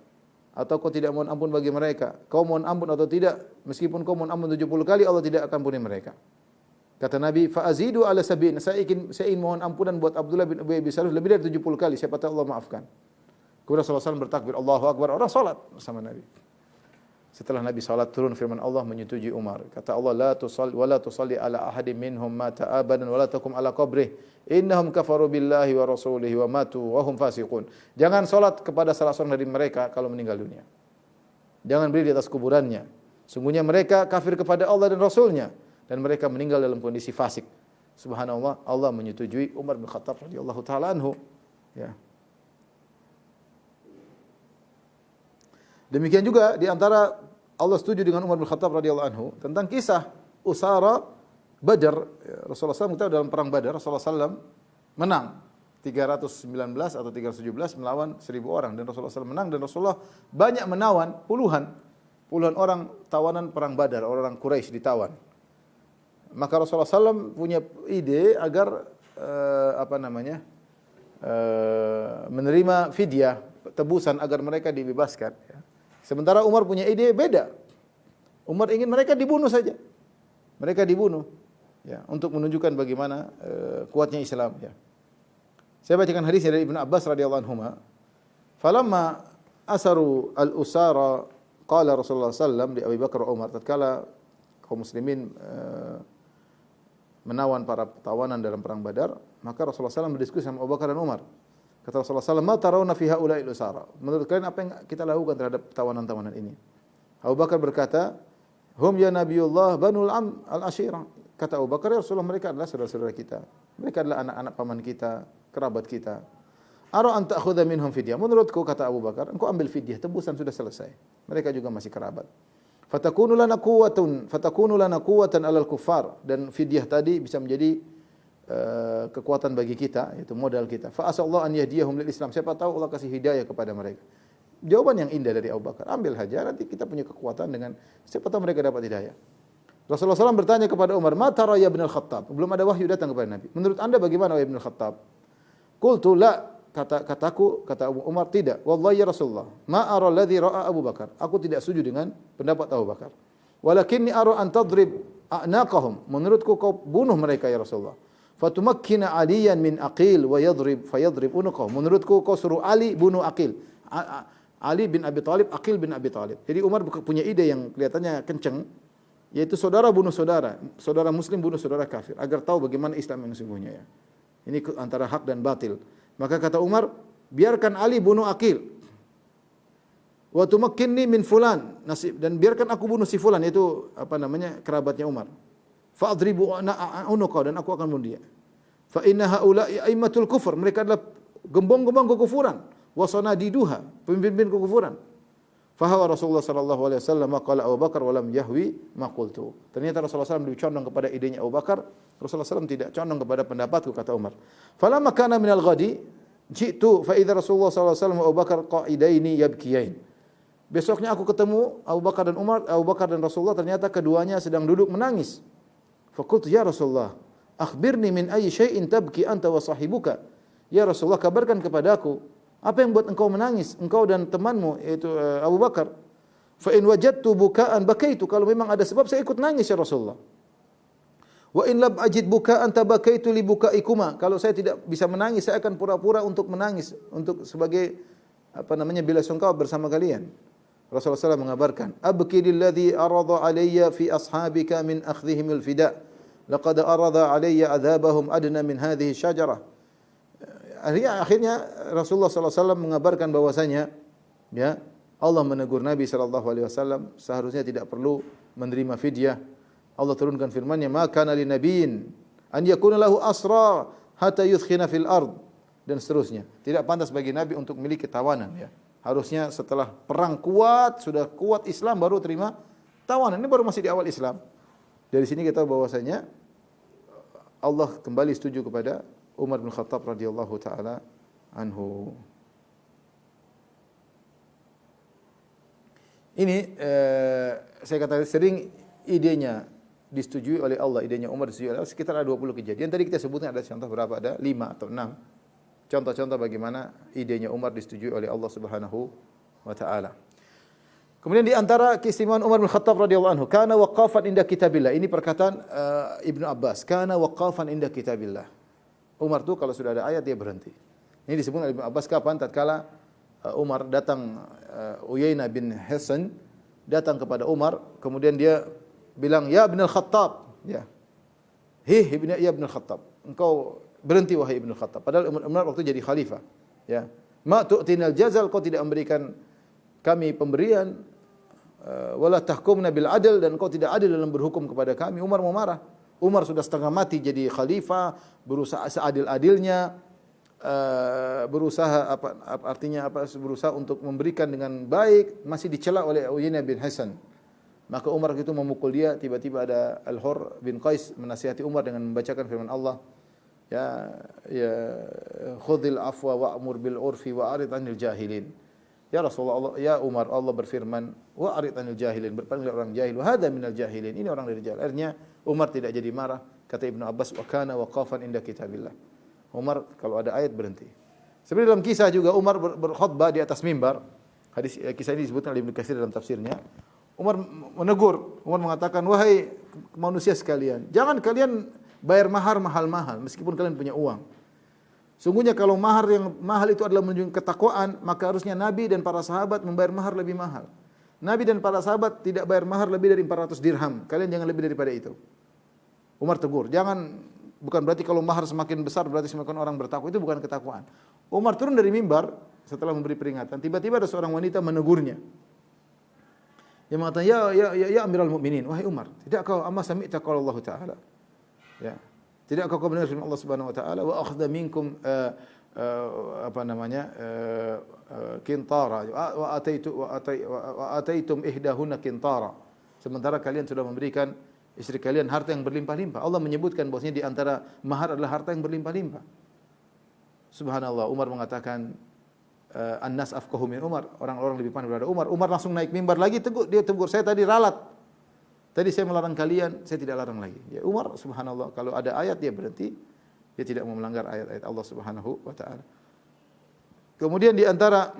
atau kau tidak mohon ampun bagi mereka. Kau mohon ampun atau tidak, meskipun kau mohon ampun 70 kali Allah tidak akan ampuni mereka. Kata Nabi, fa azidu ala sab'in. Saya ingin mohon ampunan buat Abdullah bin Ubay bin Salul lebih dari 70 kali, siapa tahu Allah maafkan. Kemudian Rasulullah SAW bertakbir, Allahu Akbar, orang salat bersama Nabi. Setelah Nabi salat, turun firman Allah menyetujui Umar. Kata Allah, la tusalli wa la tusalli ala ahadin minhum mata abadan wa la takum ala qabrih innahum kafaru billahi wa rasulihi wa matu wa hum fasiqun. Jangan salat kepada salah seorang dari mereka kalau meninggal dunia. Jangan berdiri di atas kuburannya. Sungguhnya mereka kafir kepada Allah dan Rasulnya dan mereka meninggal dalam kondisi fasik. Subhanallah, Allah menyetujui Umar bin Khattab radhiyallahu taala anhu. Ya. Demikian juga di antara Allah setuju dengan Umar bin Khattab radhiyallahu anhu tentang kisah Usara Badar. Rasulullah SAW kita dalam perang Badar, Rasulullah SAW menang 319 atau 317 melawan 1000 orang dan Rasulullah SAW menang dan Rasulullah banyak menawan puluhan orang tawanan perang Badar, orang Quraisy ditawan. Maka Rasulullah SAW punya ide agar menerima fidyah, tebusan agar mereka dibebaskan. Sementara Umar punya ide beda. Umar ingin mereka dibunuh saja. Mereka dibunuh, ya, untuk menunjukkan bagaimana kuatnya Islam. Ya. Saya bacakan hadis dari Ibnu Abbas radhiyallahu anhuma. Falamma asaru al-usara qala Rasulullah sallallahu di Abu Bakar Umar tatkala kaum muslimin menawan para tawanan dalam perang Badar, maka Rasulullah SAW berdiskusi sama Abu Bakar dan Umar. Kata Rasulullah SAW, "Ma tarawna fi haula'il usara?" Menurut kalian apa yang kita lakukan terhadap tawanan-tawanan ini? Abu Bakar berkata, "Hum ya Nabiullah banul am al-ashira." Kata Abu Bakar, "Ya Rasulullah, mereka adalah saudara-saudara kita. Mereka adalah anak-anak paman kita, kerabat kita. Ara an ta'khudha minhum fidyah." Menurutku, kata Abu Bakar, engkau ambil fidyah, tebusan sudah selesai. Mereka juga masih kerabat. Fatakunu lana quwwatan 'alal kuffar, dan fidyah tadi bisa menjadi kekuatan bagi kita, yaitu modal kita. Fa asallahu an yahdiyahum lil Islam. Siapa tahu Allah kasih hidayah kepada mereka. Jawaban yang indah dari Abu Bakar. Ambil saja, nanti kita punya kekuatan dengan siapa tahu mereka dapat hidayah. Rasulullah SAW bertanya kepada Umar, "Ma tara ya Ibn al-Khattab?" Belum ada wahyu datang kepada Nabi. Menurut Anda bagaimana wahai Ibn al-Khattab? Qultu la, kata Umar, tidak. Wallahi ya Rasulullah, ma ara alladhi ra'a Abu Bakar. Aku tidak setuju dengan pendapat Abu Bakar. Walakinni ara an tadrib a'naqahum. Menurutku kau bunuh mereka ya Rasulullah. Fatumakkina Aliyan min Aqil wa fayadrib unuqahu. Menurutku kau suruh Ali bunuh Aqil. Ali bin Abi Thalib, Aqil bin Abi Thalib. Jadi Umar punya ide yang kelihatannya kenceng, yaitu saudara bunuh saudara, saudara muslim bunuh saudara kafir, agar tahu bagaimana Islam yang sesungguhnya, ya. Ini antara hak dan batil. Maka kata Umar, biarkan Ali bunuh Aqil. Wa tumakkinni min fulan, nasib, dan biarkan aku bunuh si fulan, yaitu kerabatnya Umar. Fa'adribu unuqa, dan aku akan bunuh dia. Fa inna haula'i aimmatul kufur, mereka adalah gembong-gembong kekufuran. Wa sanadiduha, pemimpin kekufuran. Fahawa Rasulullah sallallahu alaihi wasallam qala Abu Bakar wa lam yahwi ma qultu. Ternyata Rasulullah SAW lebih condong kepada idenya Abu Bakar. Rasulullah SAW tidak condong kepada pendapatku, kata Umar. Falamma kana minal ghadi ji'tu fa idza Rasulullah sallallahu alaihi wasallam wa Abu Bakar qa'idaini yabkiyain. Besoknya aku ketemu Abu Bakar dan Umar, Abu Bakar dan Rasulullah, ternyata keduanya sedang duduk menangis. Faqultu ya Rasulullah, akhbirni min ayyi syai'in tabki anta wa sahibuka. Ya Rasulullah, kabarkan kepadaku, apa yang buat engkau menangis, engkau dan temanmu yaitu Abu Bakar? Fa in wajadtu buka'an bakaitu. Kalau memang ada sebab saya ikut nangis ya Rasulullah. Wa in lam ajid buka'an tabakaitu li bukaikuma. Kalau saya tidak bisa menangis, saya akan pura-pura untuk menangis untuk sebagai bela sungkawa bersama kalian. Rasulullah SAW mengabarkan, abki lilladhi arada alayya fi ashabika min akhdhihimul fida. Laqad arada alayya adhabahum adna min hadhihi syajarah. Akhirnya Rasulullah SAW mengabarkan bahwasanya ya Allah menegur Nabi SAW seharusnya tidak perlu menerima fidyah. Allah turunkan firman-Nya, "Ma kana linabiyyin an yakuna lahu asra hatta yudkhina fil ard." Dan seterusnya. Tidak pantas bagi Nabi untuk memiliki tawanan ya. Harusnya setelah perang kuat, sudah kuat Islam baru terima tawanan. Ini baru masih di awal Islam. Dari sini kita tahu bahwasanya Allah kembali setuju kepada Umar bin Khattab radhiyallahu taala anhu. Ini saya katakan sering idenya disetujui oleh Allah, idenya Umar disetujui oleh Allah. Sekitar ada 20 kejadian. Tadi kita sebutnya ada contoh berapa? Ada 5 atau 6. Contoh-contoh bagaimana idenya Umar disetujui oleh Allah Subhanahu wa taala. Kemudian di antara keistimewaan Umar bin Khattab radhiyallahu anhu, kana waqafan inda kitabillah. Ini perkataan Ibnu Abbas, kana waqafan inda kitabillah. Umar tuh kalau sudah ada ayat dia berhenti. Ini disebut oleh Ibnu Abbas kapan? Tatkala Umar datang, Uyainah bin Hisan datang kepada Umar, kemudian dia bilang, "Ya Ibnu Khattab," ya. Ya Ibnu Khattab, engkau berhenti wahai Ibnu Khattab. Padahal Umar waktu jadi khalifah, ya. "Ma tu'tinal jazal," kau tidak memberikan kami pemberian, wala tahkumna bil adl, dan kau tidak adil dalam berhukum kepada kami. Umar mau marah. Umar sudah setengah mati jadi khalifah, berusaha seadil-adilnya, berusaha untuk memberikan dengan baik, masih dicela oleh Uyainah bin Hisan. Maka Umar itu memukul dia, tiba-tiba ada Al-Hur bin Qais menasihati Umar dengan membacakan firman Allah, ya khudhil afwa wa'mur bil urfi wa'rid 'anil jahilin. Ya Rasulullah, ya Umar, Allah berfirman, wa'rid 'anil jahilin, berpaling dari orang jahil, wa hadza minal jahilin, ini orang dari jahil. Akhirnya Umar tidak jadi marah. Kata Ibnu Abbas, wa kana waqafan inda kitabillah. Umar kalau ada ayat berhenti. Sebenarnya dalam kisah juga Umar berkhutbah di atas mimbar. Kisah ini disebutkan oleh Ibnu Katsir dalam tafsirnya. Umar menegur, Umar mengatakan, wahai manusia sekalian, jangan kalian bayar mahar mahal-mahal meskipun kalian punya uang. Sungguhnya kalau mahar yang mahal itu adalah menunjukkan ketakwaan, maka harusnya Nabi dan para sahabat membayar mahar lebih mahal. Nabi dan para sahabat tidak bayar mahar lebih dari 400 dirham. Kalian jangan lebih daripada itu. Umar tegur, bukan berarti kalau mahar semakin besar berarti semakin orang bertakwa, itu bukan ketakwaan. Umar turun dari mimbar setelah memberi peringatan, tiba-tiba ada seorang wanita menegurnya. Dia mengatakan, ya Amirul Mukminin, wahai Umar, tidak kau amma sami'ta qaul Allah Ta'ala. Ya. Tidak kau mendengar firman Allah Subhanahu wa taala, wa akhadha minkum qintara wa ataitum ihdahunna qintara. Sementara kalian sudah memberikan istri kalian harta yang berlimpah-limpah. Allah menyebutkan bahwasanya di antara mahar adalah harta yang berlimpah-limpah. Subhanallah, Umar mengatakan, An-nas afqahu min Umar, orang-orang lebih pandai daripada Umar. Umar langsung naik mimbar lagi, dia tegur, saya tadi ralat. Tadi saya melarang kalian, saya tidak larang lagi. Ya Umar, subhanallah, kalau ada ayat dia berhenti, dia tidak mau melanggar ayat-ayat Allah Subhanahu wa taala. Kemudian di antara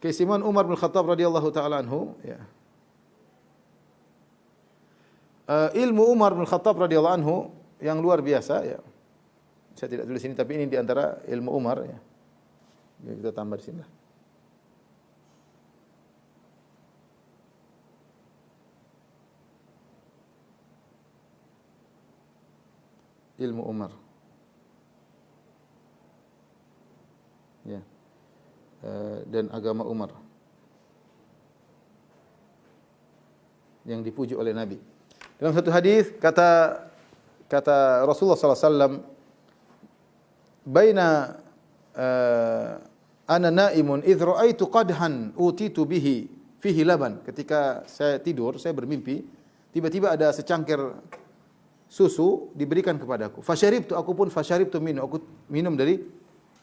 keistimewaan Umar bin Khattab radhiyallahu taala anhu, ya. Ilmu Umar bin Khattab radhiyallahu anhu yang luar biasa, ya. Saya tidak tulis ini, tapi ini di antara ilmu Umar, ya. Kita tambah di sini lah. Ilmu Umar, ya, dan agama Umar yang dipuji oleh Nabi. Dalam satu hadis kata Rasulullah sallallahu alaihi wasallam, baina ana naimun idh ra'aitu qadhan utitu bihi fihi laban. Ketika saya tidur, saya bermimpi, tiba-tiba ada secangkir susu diberikan kepadaku. Fasyaribtu, aku pun fasyaribtu minhu, aku minum dari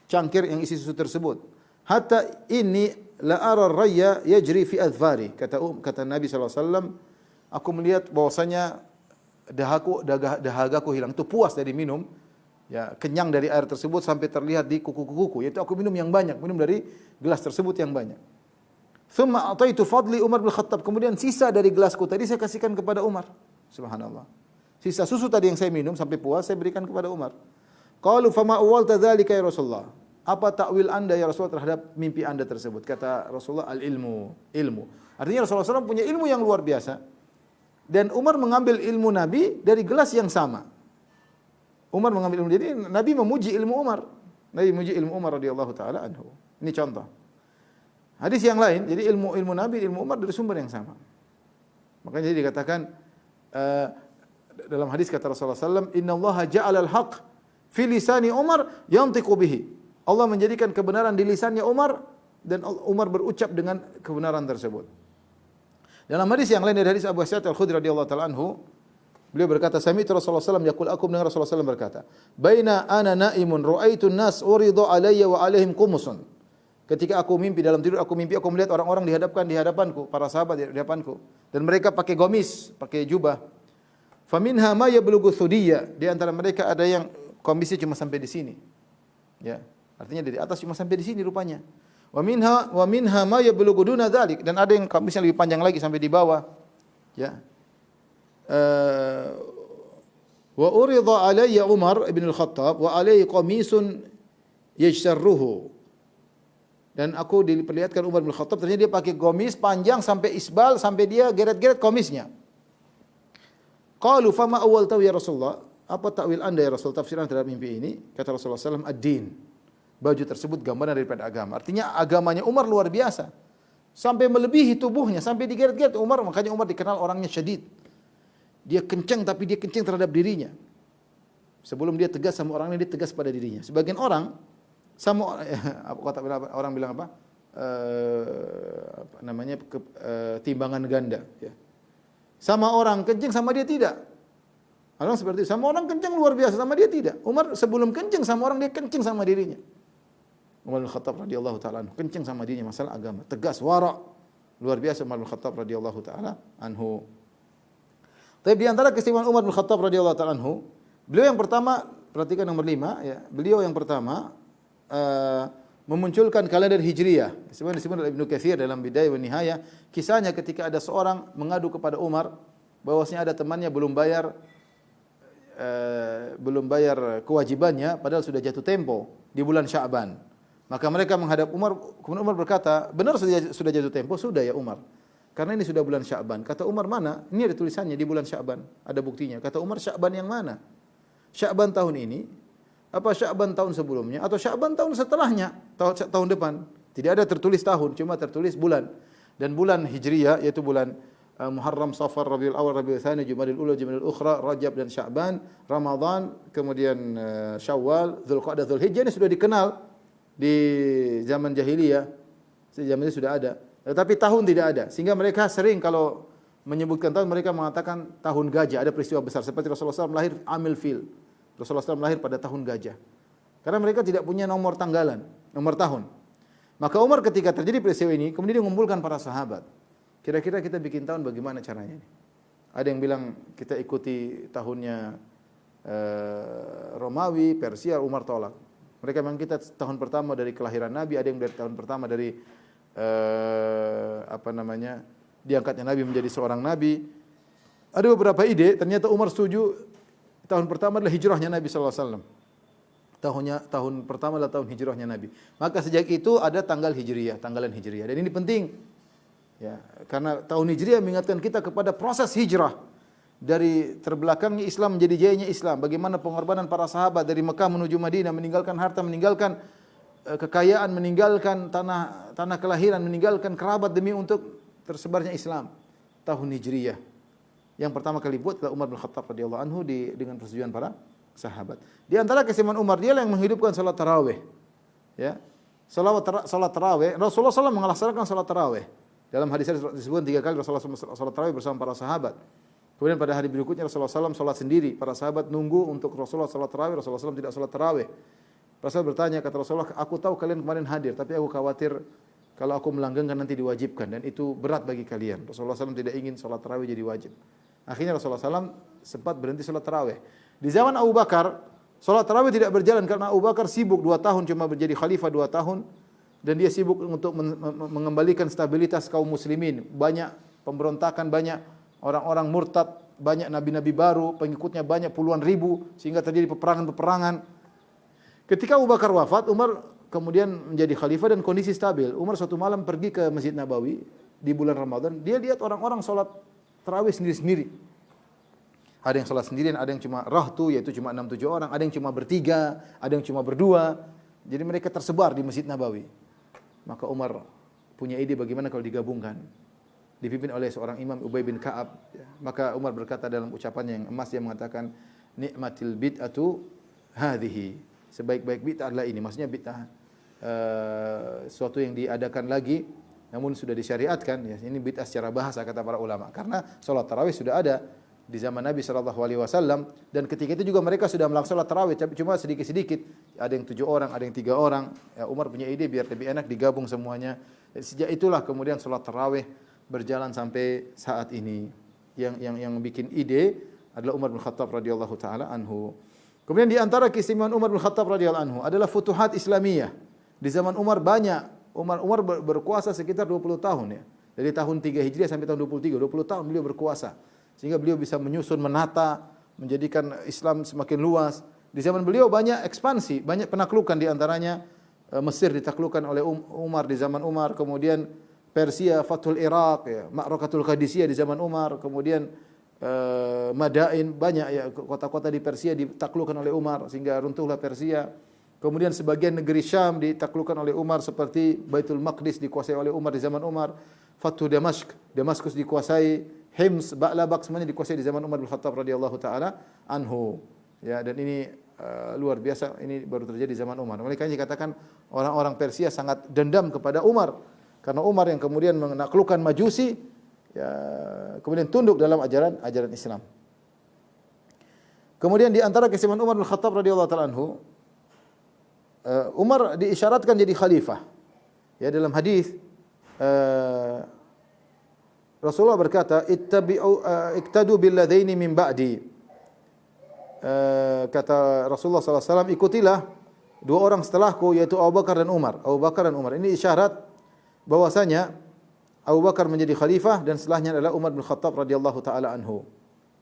cangkir yang isi susu tersebut. Hatta inni la ara ar-rayya yajri fi adfari. Kata Nabi sallallahu alaihi wasallam, aku melihat bahwasanya dahagaku hilang. Itu puas dari minum, ya, kenyang dari air tersebut sampai terlihat di kuku-kukuku. Yaitu aku minum yang banyak, minum dari gelas tersebut yang banyak. Thumma ataitu fadli Umar bin Khattab. Kemudian sisa dari gelasku tadi saya kasihkan kepada Umar. Subhanallah. Sisa susu tadi yang saya minum sampai puas saya berikan kepada Umar. Qalu fama awwalta dzalika ya Rasulullah? Apa takwil Anda ya Rasulullah terhadap mimpi Anda tersebut? Kata Rasulullah, al-ilmu, ilmu. Artinya Rasulullah SAW punya ilmu yang luar biasa. Dan Umar mengambil ilmu Nabi dari gelas yang sama. Umar mengambil ilmu, jadi Nabi memuji ilmu Umar. Nabi memuji ilmu Umar radhiyallahu taala anhu. Ini contoh. Hadis yang lain, jadi ilmu Nabi, ilmu Umar dari sumber yang sama. Makanya jadi dikatakan dalam hadis kata Rasulullah SAW, Inna Allah ja'ala al-haq fi lisani Umar yantiqu bihi. Allah menjadikan kebenaran di lisannya Umar dan Umar berucap dengan kebenaran tersebut. Dalam hadis yang lain dari hadis Abu Sa'id Al-Khudri radhiyallahu taala anhu, beliau berkata, sami'tu Rasulullah SAW yaqul, aku mendengar Rasulullah SAW berkata, baina ana naimun ra'aitu an-nas uridu alayya wa alaihim qumusun. Ketika aku mimpi, dalam tidur aku mimpi, aku melihat orang-orang dihadapkan di hadapanku, para sahabat di hadapanku, dan mereka pakai gomis, pakai jubah. Faminha ma yablughu thudiyya, di antara mereka ada yang komisnya cuma sampai di sini. Ya, artinya dari atas cuma sampai di sini rupanya. Wa minha ma yablughu duna dzalik, dan ada yang komisnya lebih panjang lagi sampai di bawah. Ya. Wa urida alayya Umar ibn al-Khattab wa alayhi qamisun yajtarruhu. Dan aku diperlihatkan Umar bin Khattab, ternyata dia pakai gomis panjang sampai isbal, sampai dia geret-geret komisnya. Qalu fama awwaltahu ya Rasulullah? Apa takwil Anda ya Rasul, tafsiran terhadap mimpi ini? Kata Rasulullah SAW, ad-din. Baju tersebut gambaran daripada agama. Artinya agamanya Umar luar biasa. Sampai melebihi tubuhnya, sampai digeret-geret Umar, makanya Umar dikenal orangnya syadid. Dia kencang, tapi dia kencang terhadap dirinya. Sebelum dia tegas sama orang lain, dia tegas pada dirinya. Sebagian orang sama orang bilang apa? Timbangan ganda, ya. Sama orang kencing, sama dia tidak. Orang seperti itu. Sama orang kencing luar biasa, sama dia tidak. Umar sebelum kencing sama orang, dia kencing sama dirinya. Umar bin Khattab radhiyallahu taala anhu kencing sama dirinya masalah agama, tegas, wara. Luar biasa Umar bin Khattab radhiyallahu taala anhu. Tapi di antara keistimewaan Umar bin Khattab radhiyallahu taala anhu, beliau yang pertama, perhatikan nomor 5 ya. Beliau yang pertama memunculkan kalender Hijriyah. Sebagaimana disebut oleh Ibnu Katsir dalam Bidayah wa Nihayah, kisahnya ketika ada seorang mengadu kepada Umar bahwasanya ada temannya belum bayar kewajibannya padahal sudah jatuh tempo di bulan Sya'ban. Maka mereka menghadap Umar, kemudian Umar berkata, "Benar sudah jatuh tempo?" "Sudah ya Umar. Karena ini sudah bulan Sya'ban." Kata Umar, "Mana? Ini ada tulisannya di bulan Sya'ban, ada buktinya." Kata Umar, "Sya'ban yang mana? Sya'ban tahun ini apa Sya'ban tahun sebelumnya atau Sya'ban tahun setelahnya, tahun depan?" Tidak ada tertulis tahun, cuma tertulis bulan. Dan bulan Hijriyah yaitu bulan Muharram, Safar, Rabiul Awal, Rabiul Tsani, Jumadil Ula, Jumadil Ukhra, Rajab dan Sya'ban, Ramadan, kemudian Syawal, Dzulqa'dah, Dzulhijjah ini sudah dikenal di zaman jahiliyah. Zaman itu sudah ada. Tetapi tahun tidak ada. Sehingga mereka sering kalau menyebutkan tahun mereka mengatakan tahun gajah, ada peristiwa besar seperti Rasulullah SAW lahir Amil Fil. Rasulullah SAW lahir pada tahun gajah. Karena mereka tidak punya nomor tanggalan, nomor tahun. Maka Umar ketika terjadi peristiwa ini, kemudian dia mengumpulkan para sahabat. Kira-kira kita bikin tahun bagaimana caranya ini? Ada yang bilang kita ikuti tahunnya Romawi, Persia, Umar tolak. Mereka memang kita tahun pertama dari kelahiran Nabi, ada yang dari tahun pertama dari diangkatnya Nabi menjadi seorang Nabi. Ada beberapa ide, ternyata Umar setuju tahun pertama adalah hijrahnya Nabi sallallahu alaihi wasallam. Tahun pertama adalah tahun hijrahnya Nabi. Maka sejak itu ada tanggal Hijriyah, tanggalan Hijriyah. Dan ini penting. Ya, karena tahun Hijriyah mengingatkan kita kepada proses hijrah. Dari terbelakangnya Islam menjadi jayanya Islam. Bagaimana pengorbanan para sahabat dari Mekah menuju Madinah, meninggalkan harta, meninggalkan kekayaan, meninggalkan tanah kelahiran, meninggalkan kerabat demi untuk tersebarnya Islam. Tahun Hijriyah. Yang pertama kali buat adalah Umar bin Khattab radhiyallahu anhu dengan persetujuan para sahabat. Di antara keistimewaan Umar, dia yang menghidupkan salat tarawih. Ya. Salat tarawih, Rasulullah SAW melaksanakan salat tarawih. Dalam hadis disebutkan 3 kali Rasulullah SAW salat tarawih bersama para sahabat. Kemudian pada hari berikutnya Rasulullah SAW salat sendiri. Para sahabat nunggu untuk Rasulullah salat tarawih. Rasulullah SAW tidak salat tarawih. Rasul bertanya, kata Rasulullah, aku tahu kalian kemarin hadir, tapi aku khawatir kalau aku melanggengkan nanti diwajibkan dan itu berat bagi kalian. Rasulullah SAW tidak ingin salat tarawih jadi wajib. Akhirnya Rasulullah SAW sempat berhenti salat tarawih. Di zaman Abu Bakar, salat tarawih tidak berjalan karena Abu Bakar sibuk 2 tahun, cuma menjadi khalifah 2 tahun, dan dia sibuk untuk mengembalikan stabilitas kaum muslimin. Banyak pemberontakan, banyak orang-orang murtad, banyak nabi-nabi baru, pengikutnya banyak puluhan ribu, sehingga terjadi peperangan-peperangan. Ketika Abu Bakar wafat, Umar kemudian menjadi khalifah dan kondisi stabil. Umar suatu malam pergi ke Masjid Nabawi di bulan Ramadan, dia lihat orang-orang salat tarawih sendiri-sendiri. Ada yang salat sendirian, ada yang cuma rahtu, yaitu cuma 6-7 orang, ada yang cuma bertiga, ada yang cuma berdua. Jadi mereka tersebar di Masjid Nabawi. Maka Umar punya ide bagaimana kalau digabungkan. Dipimpin oleh seorang imam, Ubay bin Ka'ab. Maka Umar berkata dalam ucapannya yang emas, dia mengatakan, nikmatil bid'atu hadhihi. Sebaik-baik bid'ah adalah ini. Maksudnya bid'ah sesuatu yang diadakan lagi namun sudah disyariatkan, ya. Ini bid'ah secara bahasa kata para ulama. Karena salat tarawih sudah ada di zaman Nabi SAW, dan ketika itu juga mereka sudah melaksanakan salat tarawih, tapi cuma sedikit-sedikit. Ada yang 7 orang, ada yang 3 orang. Ya, Umar punya ide biar lebih enak digabung semuanya. Sejak itulah kemudian salat tarawih berjalan sampai saat ini. Yang bikin ide adalah Umar bin Khattab radhiyallahu taala anhu. Kemudian di antara keistimewaan Umar bin Khattab radhiyallahu anhu adalah futuhat Islamiyah. Di zaman Umar banyak. Umar berkuasa sekitar 20 tahun, ya. Dari tahun 3 Hijriah sampai tahun 23, 20 tahun beliau berkuasa. Sehingga beliau bisa menyusun, menata, menjadikan Islam semakin luas. Di zaman beliau banyak ekspansi, banyak penaklukan, di antaranya Mesir ditaklukkan oleh Umar di zaman Umar, kemudian Persia, Fathul Iraq, ya, Ma'rakatul Qadisiyah di zaman Umar, kemudian Madain, banyak ya kota-kota di Persia ditaklukkan oleh Umar sehingga runtuhlah Persia. Kemudian sebagian negeri Syam ditaklukkan oleh Umar seperti Baitul Maqdis dikuasai oleh Umar di zaman Umar. Fathu Damaskus dikuasai, Hims, Ba'labak semuanya dikuasai di zaman Umar bin Khattab radhiyallahu taala anhu. Ya, dan ini luar biasa, ini baru terjadi di zaman Umar. Makanya dikatakan orang-orang Persia sangat dendam kepada Umar karena Umar yang kemudian menaklukkan Majusi, ya, kemudian tunduk dalam ajaran Islam. Kemudian di antara keistimewaan Umar bin Khattab radhiyallahu taala anhu, Umar diisyaratkan jadi khalifah. Ya, dalam hadis Rasulullah berkata, iktadu bil ladaini min ba'di. Kata Rasulullah sallallahu alaihi wasallam, ikutilah 2 orang setelahku, yaitu Abu Bakar dan Umar. Abu Bakar dan Umar. Ini isyarat bahwasanya Abu Bakar menjadi khalifah dan setelahnya adalah Umar bin Khattab radhiyallahu taala anhu.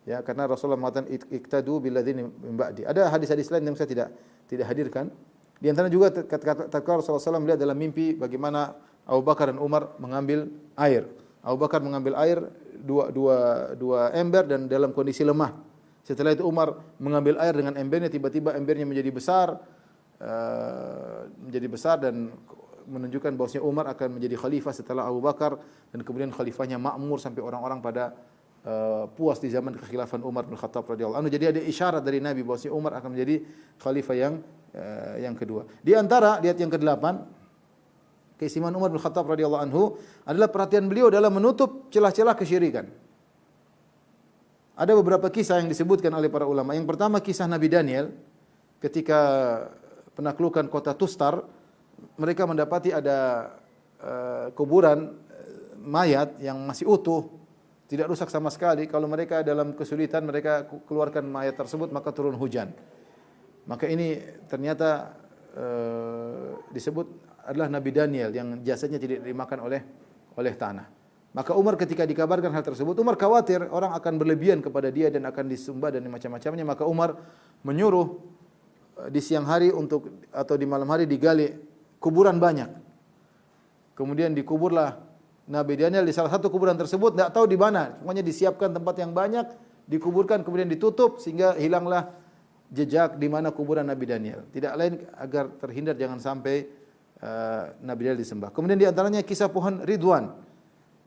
Ya, karena Rasulullah mengatakan iktadu bil ladzina min ba'di. Ada hadis-hadis lain yang saya tidak hadirkan. Di antara juga tatkala Rasulullah SAW melihat dalam mimpi bagaimana Abu Bakar dan Umar mengambil air. Abu Bakar mengambil air dua ember dan dalam kondisi lemah. Setelah itu Umar mengambil air dengan embernya, tiba-tiba embernya menjadi besar dan menunjukkan bahwasanya Umar akan menjadi khalifah setelah Abu Bakar, dan kemudian khalifahnya makmur sampai orang-orang pada puas di zaman kekhilafan Umar bin Khattab radhiyallahu anhu. Jadi ada isyarat dari Nabi bahwasanya Umar akan menjadi khalifah yang kedua. Di antara lihat yang ke-8, keistimewaan Umar bin Khattab radhiyallahu anhu adalah perhatian beliau dalam menutup celah-celah kesyirikan. Ada beberapa kisah yang disebutkan oleh para ulama. Yang pertama kisah Nabi Daniel ketika penaklukan kota Tustar, mereka mendapati ada kuburan mayat yang masih utuh, tidak rusak sama sekali. Kalau mereka dalam kesulitan, mereka keluarkan mayat tersebut, maka turun hujan. Maka ini ternyata disebut adalah Nabi Daniel yang jasadnya tidak dimakan oleh tanah. Maka Umar ketika dikabarkan hal tersebut, Umar khawatir orang akan berlebihan kepada dia dan akan disembah dan macam-macamnya. Maka Umar menyuruh di siang hari atau di malam hari digali kuburan banyak. Kemudian dikuburlah Nabi Daniel di salah satu kuburan tersebut, tidak tahu di mana. Pokoknya disiapkan tempat yang banyak, dikuburkan kemudian ditutup sehingga hilanglah jejak di mana kuburan Nabi Daniel. Tidak lain agar terhindar jangan sampai Nabi Daniel disembah. Kemudian di antaranya kisah pohon Ridwan.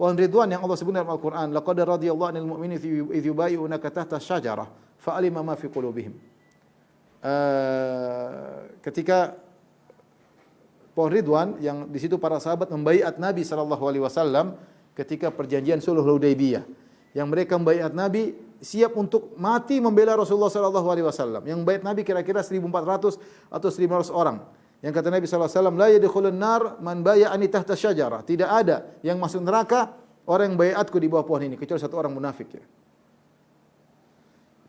Pohon Ridwan yang Allah sebut dalam Al-Qur'an, laqad radiyallahu 'anil mu'minina idh yubayyi'unaka tahta asy-syajarah fa'alima ma fi qulubihim. Ketika pohon Ridwan yang di situ para sahabat membaiat Nabi sallallahu alaihi wasallam ketika perjanjian Sulh Hudaybiyah. Yang mereka membaiat Nabi siap untuk mati membela Rasulullah sallallahu alaihi wasallam. Yang baiat Nabi kira-kira 1.400 atau 1.500 orang. Yang kata Nabi sallallahu alaihi wasallam, la yadkhulun nar man bay'ani tahta syajarah. Tidak ada yang masuk neraka orang yang baiatku di bawah pohon ini kecuali satu orang munafik ya.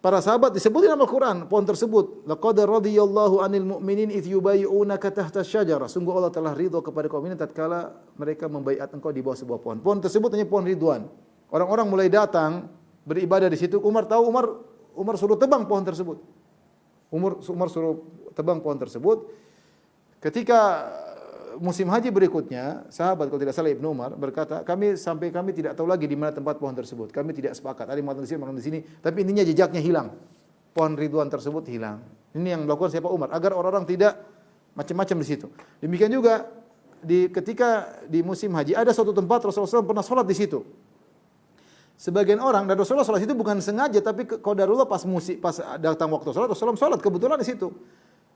Para sahabat disebutin dalam Al-Quran pohon tersebut. Laqad radhiyallahu 'anil mu'minin idh yubayyi'unaka tahta syajarah. Sungguh Allah telah ridha kepada kaum mukminin tatkala mereka membaiat engkau di bawah sebuah pohon. Pohon tersebut hanya pohon Ridwan. Orang-orang mulai datang beribadah di situ. Umar suruh tebang pohon tersebut. Umar suruh tebang pohon tersebut. Ketika musim haji berikutnya, sahabat kalau tidak salah Ibnu Umar berkata, kami tidak tahu lagi di mana tempat pohon tersebut. Kami tidak sepakat. Ada yang mengatakan di sini, mengatakan di sini, tapi intinya jejaknya hilang. Pohon Ridwan tersebut hilang. Ini yang dilakukan siapa? Umar, agar orang-orang tidak macam-macam di situ. Demikian juga ketika di musim haji ada suatu tempat Rasulullah SAW pernah sholat di situ. Sebagian orang dan Rasulullah sholat itu bukan sengaja, tapi qadarullah pas datang waktu sholat, Rasulullah sholat kebetulan di situ.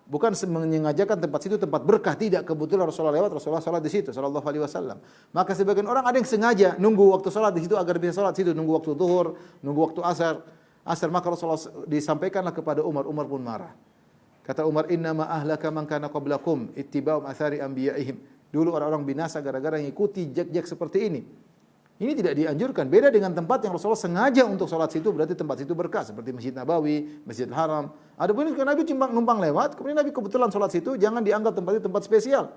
Bukan menyengajakan tempat situ tempat berkah, tidak, kebetulan Rasulullah lewat, Rasulullah salat di situ sallallahu alaihi wasallam. Maka sebagian orang ada yang sengaja nunggu waktu salat di situ agar bisa salat di situ, nunggu waktu zuhur, nunggu waktu asar, maka Rasulullah disampaikanlah kepada Umar pun marah. Kata Umar, "Innama ahlaka man kana qablakum ittiba'u athari anbiya'ihim." Dulu orang-orang binasa gara-gara mengikuti jejak seperti ini. Ini tidak dianjurkan. Beda dengan tempat yang Rasulullah sengaja untuk sholat situ, berarti tempat situ berkah. Seperti Masjid Nabawi, Masjidil Haram. Adapun ini Nabi cuma numpang lewat, kemudian Nabi kebetulan sholat situ, jangan dianggap tempat itu tempat spesial.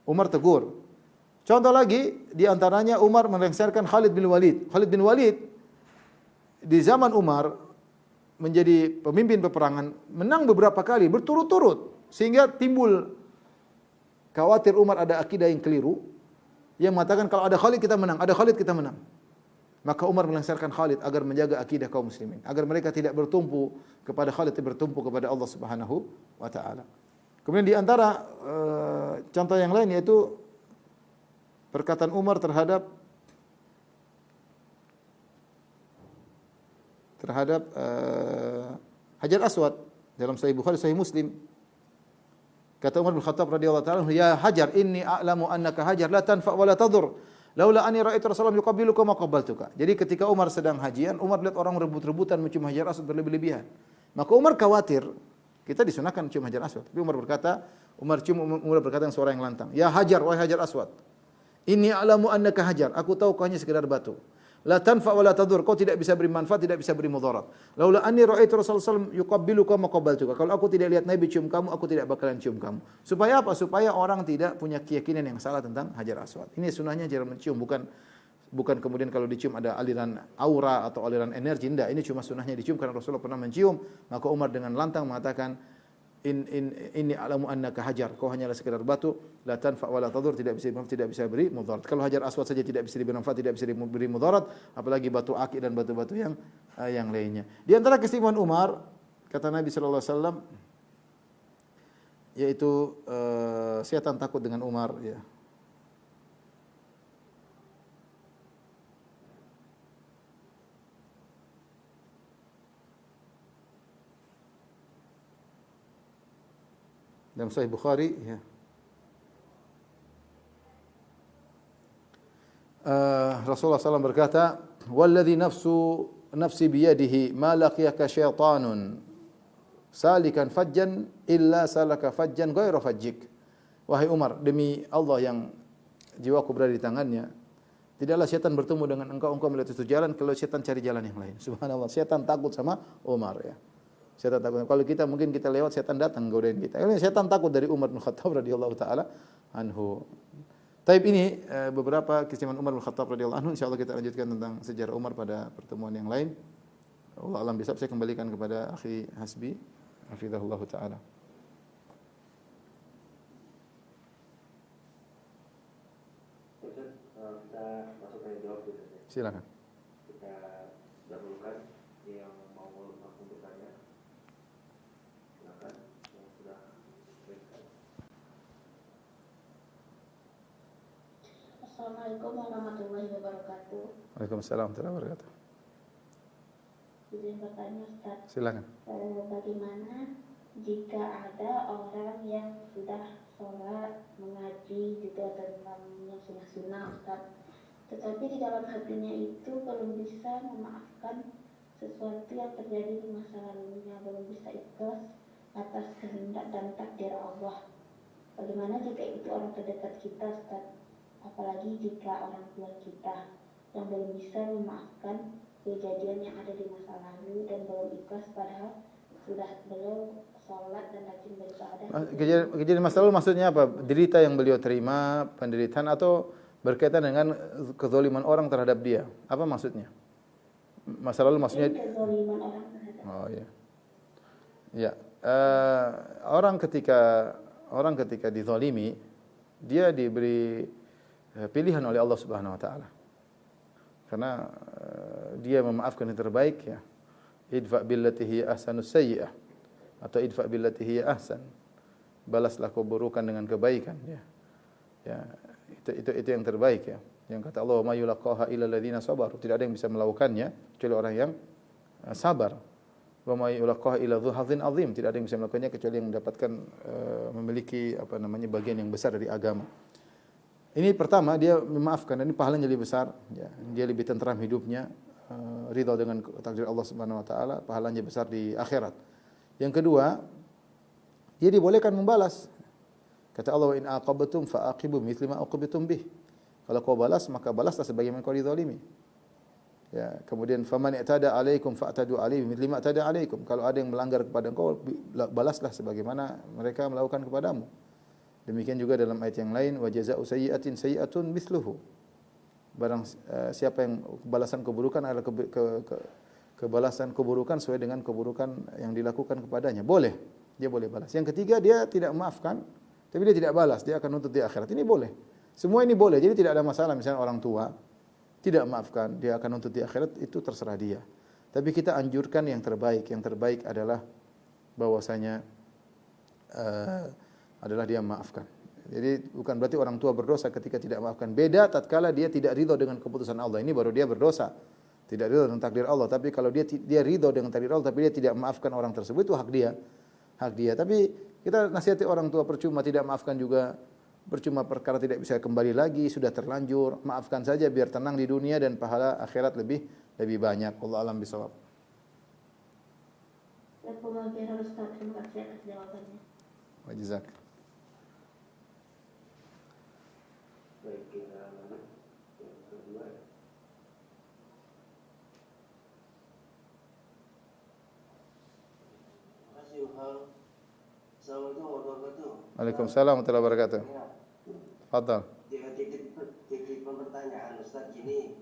Umar tegur. Contoh lagi, diantaranya Umar melengsarkan Khalid bin Walid. Khalid bin Walid, di zaman Umar, menjadi pemimpin peperangan, menang beberapa kali, berturut-turut. Sehingga timbul khawatir Umar ada akidah yang keliru, yang mengatakan kalau ada Khalid kita menang, ada Khalid kita menang. Maka Umar melengsarkan Khalid agar menjaga akidah kaum muslimin, agar mereka tidak bertumpu kepada Khalid, tapi bertumpu kepada Allah Subhanahu wa taala. Kemudian di antara contoh yang lain yaitu perkataan Umar terhadap Hajar Aswad dalam Sahih Bukhari, Sahih Muslim. Kata Umar bin Khattab radhiyallahu ta'ala, "Ya Hajar, inni a'lamu annaka Hajar la tanfa' wa la tadur. Laula anni ra'aitu Rasulullah yuqabbiluka ma qabbaltuka." Jadi ketika Umar sedang hajian, Umar lihat orang rebut-rebutan mencium Hajar Aswad berlebih-lebihan. Maka Umar khawatir, kita disunahkan cium Hajar Aswad. Tapi Umar berkata dengan suara yang lantang, "Ya Hajar, wahai Hajar Aswad. Inni a'lamu annaka Hajar. Aku tahu kau hanya sekedar batu. La tanfa wa la tadur, kau tidak bisa beri manfaat, tidak bisa beri mudarat. Laula anni ra'aitu Rasulullah sallallahu alaihi wasallam yuqabbiluka ma qabbaltuka. Kalau aku tidak lihat Nabi cium kamu, aku tidak bakalan cium kamu." Supaya apa? Supaya orang tidak punya keyakinan yang salah tentang Hajar Aswad. Ini sunahnya jarang mencium, bukan kemudian kalau dicium ada aliran aura atau aliran energi, tidak. Ini cuma sunahnya dicium karena Rasulullah pernah mencium. Maka Umar dengan lantang mengatakan, inni a'lamu annaka Hajar, kau hanyalah sekedar batu, la tanfa wa la tadur, tidak bisa beri mudarat. Kalau Hajar Aswad saja tidak bisa diberi manfaat, tidak bisa diberi mudarat, apalagi batu akik dan batu-batu yang lainnya. Di antara keistimewaan Umar, kata Nabi sallallahu alaihi wasallam, yaitu setan takut dengan Umar ya. Dalam Sahih Bukhari ya. Rasulullah SAW berkata, "Walladhi nafsi biyadihi ma laqiyaka syaitanun salikan fajjan illa salaka fajjan ghayra fajjik." Wahai Umar, demi Allah yang jiwaku berada di tangannya, tidaklah syaitan bertemu dengan engkau melihat itu jalan kalau syaitan cari jalan yang lain. Subhanallah, syaitan takut sama Umar ya. Setan takut. Kalau mungkin kita lewat, setan datang godain kita. Ini setan takut dari Umar bin Khattab radhiyallahu taala anhu. Taib ini beberapa keistimewaan Umar bin Khattab radhiyallahu anhu. Insyaallah kita lanjutkan tentang sejarah Umar pada pertemuan yang lain. Allah alam bisawab, saya kembalikan kepada akhi Hasbi hafizahullah taala. Kita masuk tanya jawab dulu. Silakan. Kita dahulukan yang mau langsung bertanya. Silakan yang sudah berikan. Assalamualaikum warahmatullahi wabarakatuh. Waalaikumsalam warahmatullahi wabarakatuh. Izin bertanya Ustaz. Silakan. Bagaimana jika ada orang yang sudah sholat, mengaji, juga tentang yang sunnah-sunnah Ustaz. Tetapi di dalam hatinya itu belum bisa memaafkan sesuatu yang terjadi di masa lalunya, belum bisa ikhlas atas kehendak dan takdir Allah. Bagaimana jika itu orang terdekat kita Ustaz? Apalagi jika orang tua kita yang belum bisa memaafkan kejadian yang ada di masa lalu dan belum ikhlas padahal sudah belum sholat dan rajin beribadah. Kejadian masa lalu maksudnya apa? Derita yang beliau terima, penderitaan atau berkaitan dengan kezaliman orang terhadap dia? Apa maksudnya? Masa lalu maksudnya kezaliman orang terhadap. Oh ya. Ya, orang ketika dizalimi, dia diberi pilihan oleh Allah Subhanahu wa taala. Karena dia memaafkan yang terbaik ya. Idfa billati hiya ahsanus sayyi'ah atau idfa billati hiya ahsan. Balaslah keburukan dengan kebaikan ya. Ya, itu yang terbaik ya. Yang kata Allah, "Ma yulaqaha illa alladziina sabaru." Tidak ada yang bisa melakukannya kecuali orang yang sabar. Wa ma yulaqaha illa dzu hadzin azim. Tidak ada yang bisa melakukannya kecuali yang mendapatkan memiliki bagian yang besar dari agama. Ini pertama, dia memaafkan dan ini pahalanya lebih besar ya. Dia lebih tenteram hidupnya, ridha dengan takdir Allah Subhanahu wa taala, pahalanya besar di akhirat. Yang kedua, dia dibolehkan membalas. Kata Allah, "Wa in aqabtum fa'aqibu mithla ma uqibtum bih." Kalau kau balas, maka balaslah sebagaimana kau dizalimi. Ya, kemudian faman i'tada 'alaikum fa'tadu 'alaihi mithla ma i'tada 'alaikum. Kalau ada yang melanggar kepada engkau, balaslah sebagaimana mereka melakukan kepadamu. Demikian juga dalam ayat yang lain, wa jazaa'u sayyi'atin sayyi'atun mithluhu. Barang siapa yang balasan keburukan adalah kebalasan keburukan sesuai dengan keburukan yang dilakukan kepadanya. Boleh, dia boleh balas. Yang ketiga, dia tidak memaafkan, tapi dia tidak balas, dia akan nuntut di akhirat. Ini boleh. Semua ini boleh. Jadi tidak ada masalah misalnya orang tua tidak memaafkan, dia akan nuntut di akhirat, itu terserah dia. Tapi kita anjurkan yang terbaik. Yang terbaik adalah bahwasanya adalah dia memaafkan. Jadi bukan berarti orang tua berdosa ketika tidak memaafkan. Beda tatkala dia tidak ridho dengan keputusan Allah. Ini baru dia berdosa. Tidak ridho dengan takdir Allah. Tapi kalau dia ridho dengan takdir Allah tapi dia tidak memaafkan orang tersebut, itu hak dia. Hak dia. Tapi kita nasihati orang tua percuma, tidak maafkan juga percuma, perkara tidak bisa kembali lagi, sudah terlanjur. Maafkan saja biar tenang di dunia dan pahala akhirat lebih banyak. Allah alam bisawab. Terima kasih atas jawabannya. Wa jazak. Baik, kita lanjut yang kedua. Makasih Uhal. Assalamualaikum warahmatullahi wabarakatuh. Waalaikumsalam warahmatullahi wabarakatuh. Fadhal. Titip pertanyaan Ustaz gini.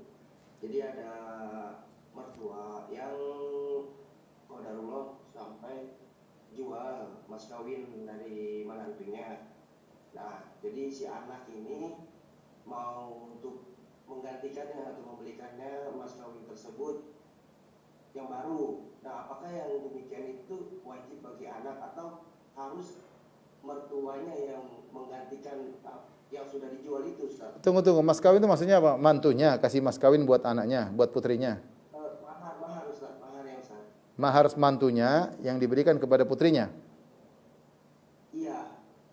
Jadi ada mertua yang qadarullah sampai jual mas kawin dari menantunya. Nah, jadi si anak ini mau untuk menggantikannya atau membelikannya mas kawin tersebut yang baru. Nah, apakah yang demikian itu wajib bagi anak atau harus mertuanya yang menggantikan yang sudah dijual itu, Ustaz? Tunggu, mas kawin itu maksudnya apa? Mantunya kasih mas kawin buat anaknya, buat putrinya. Mahar Ustaz, mahar yang sah. Mahar mantunya yang diberikan kepada putrinya. Iya.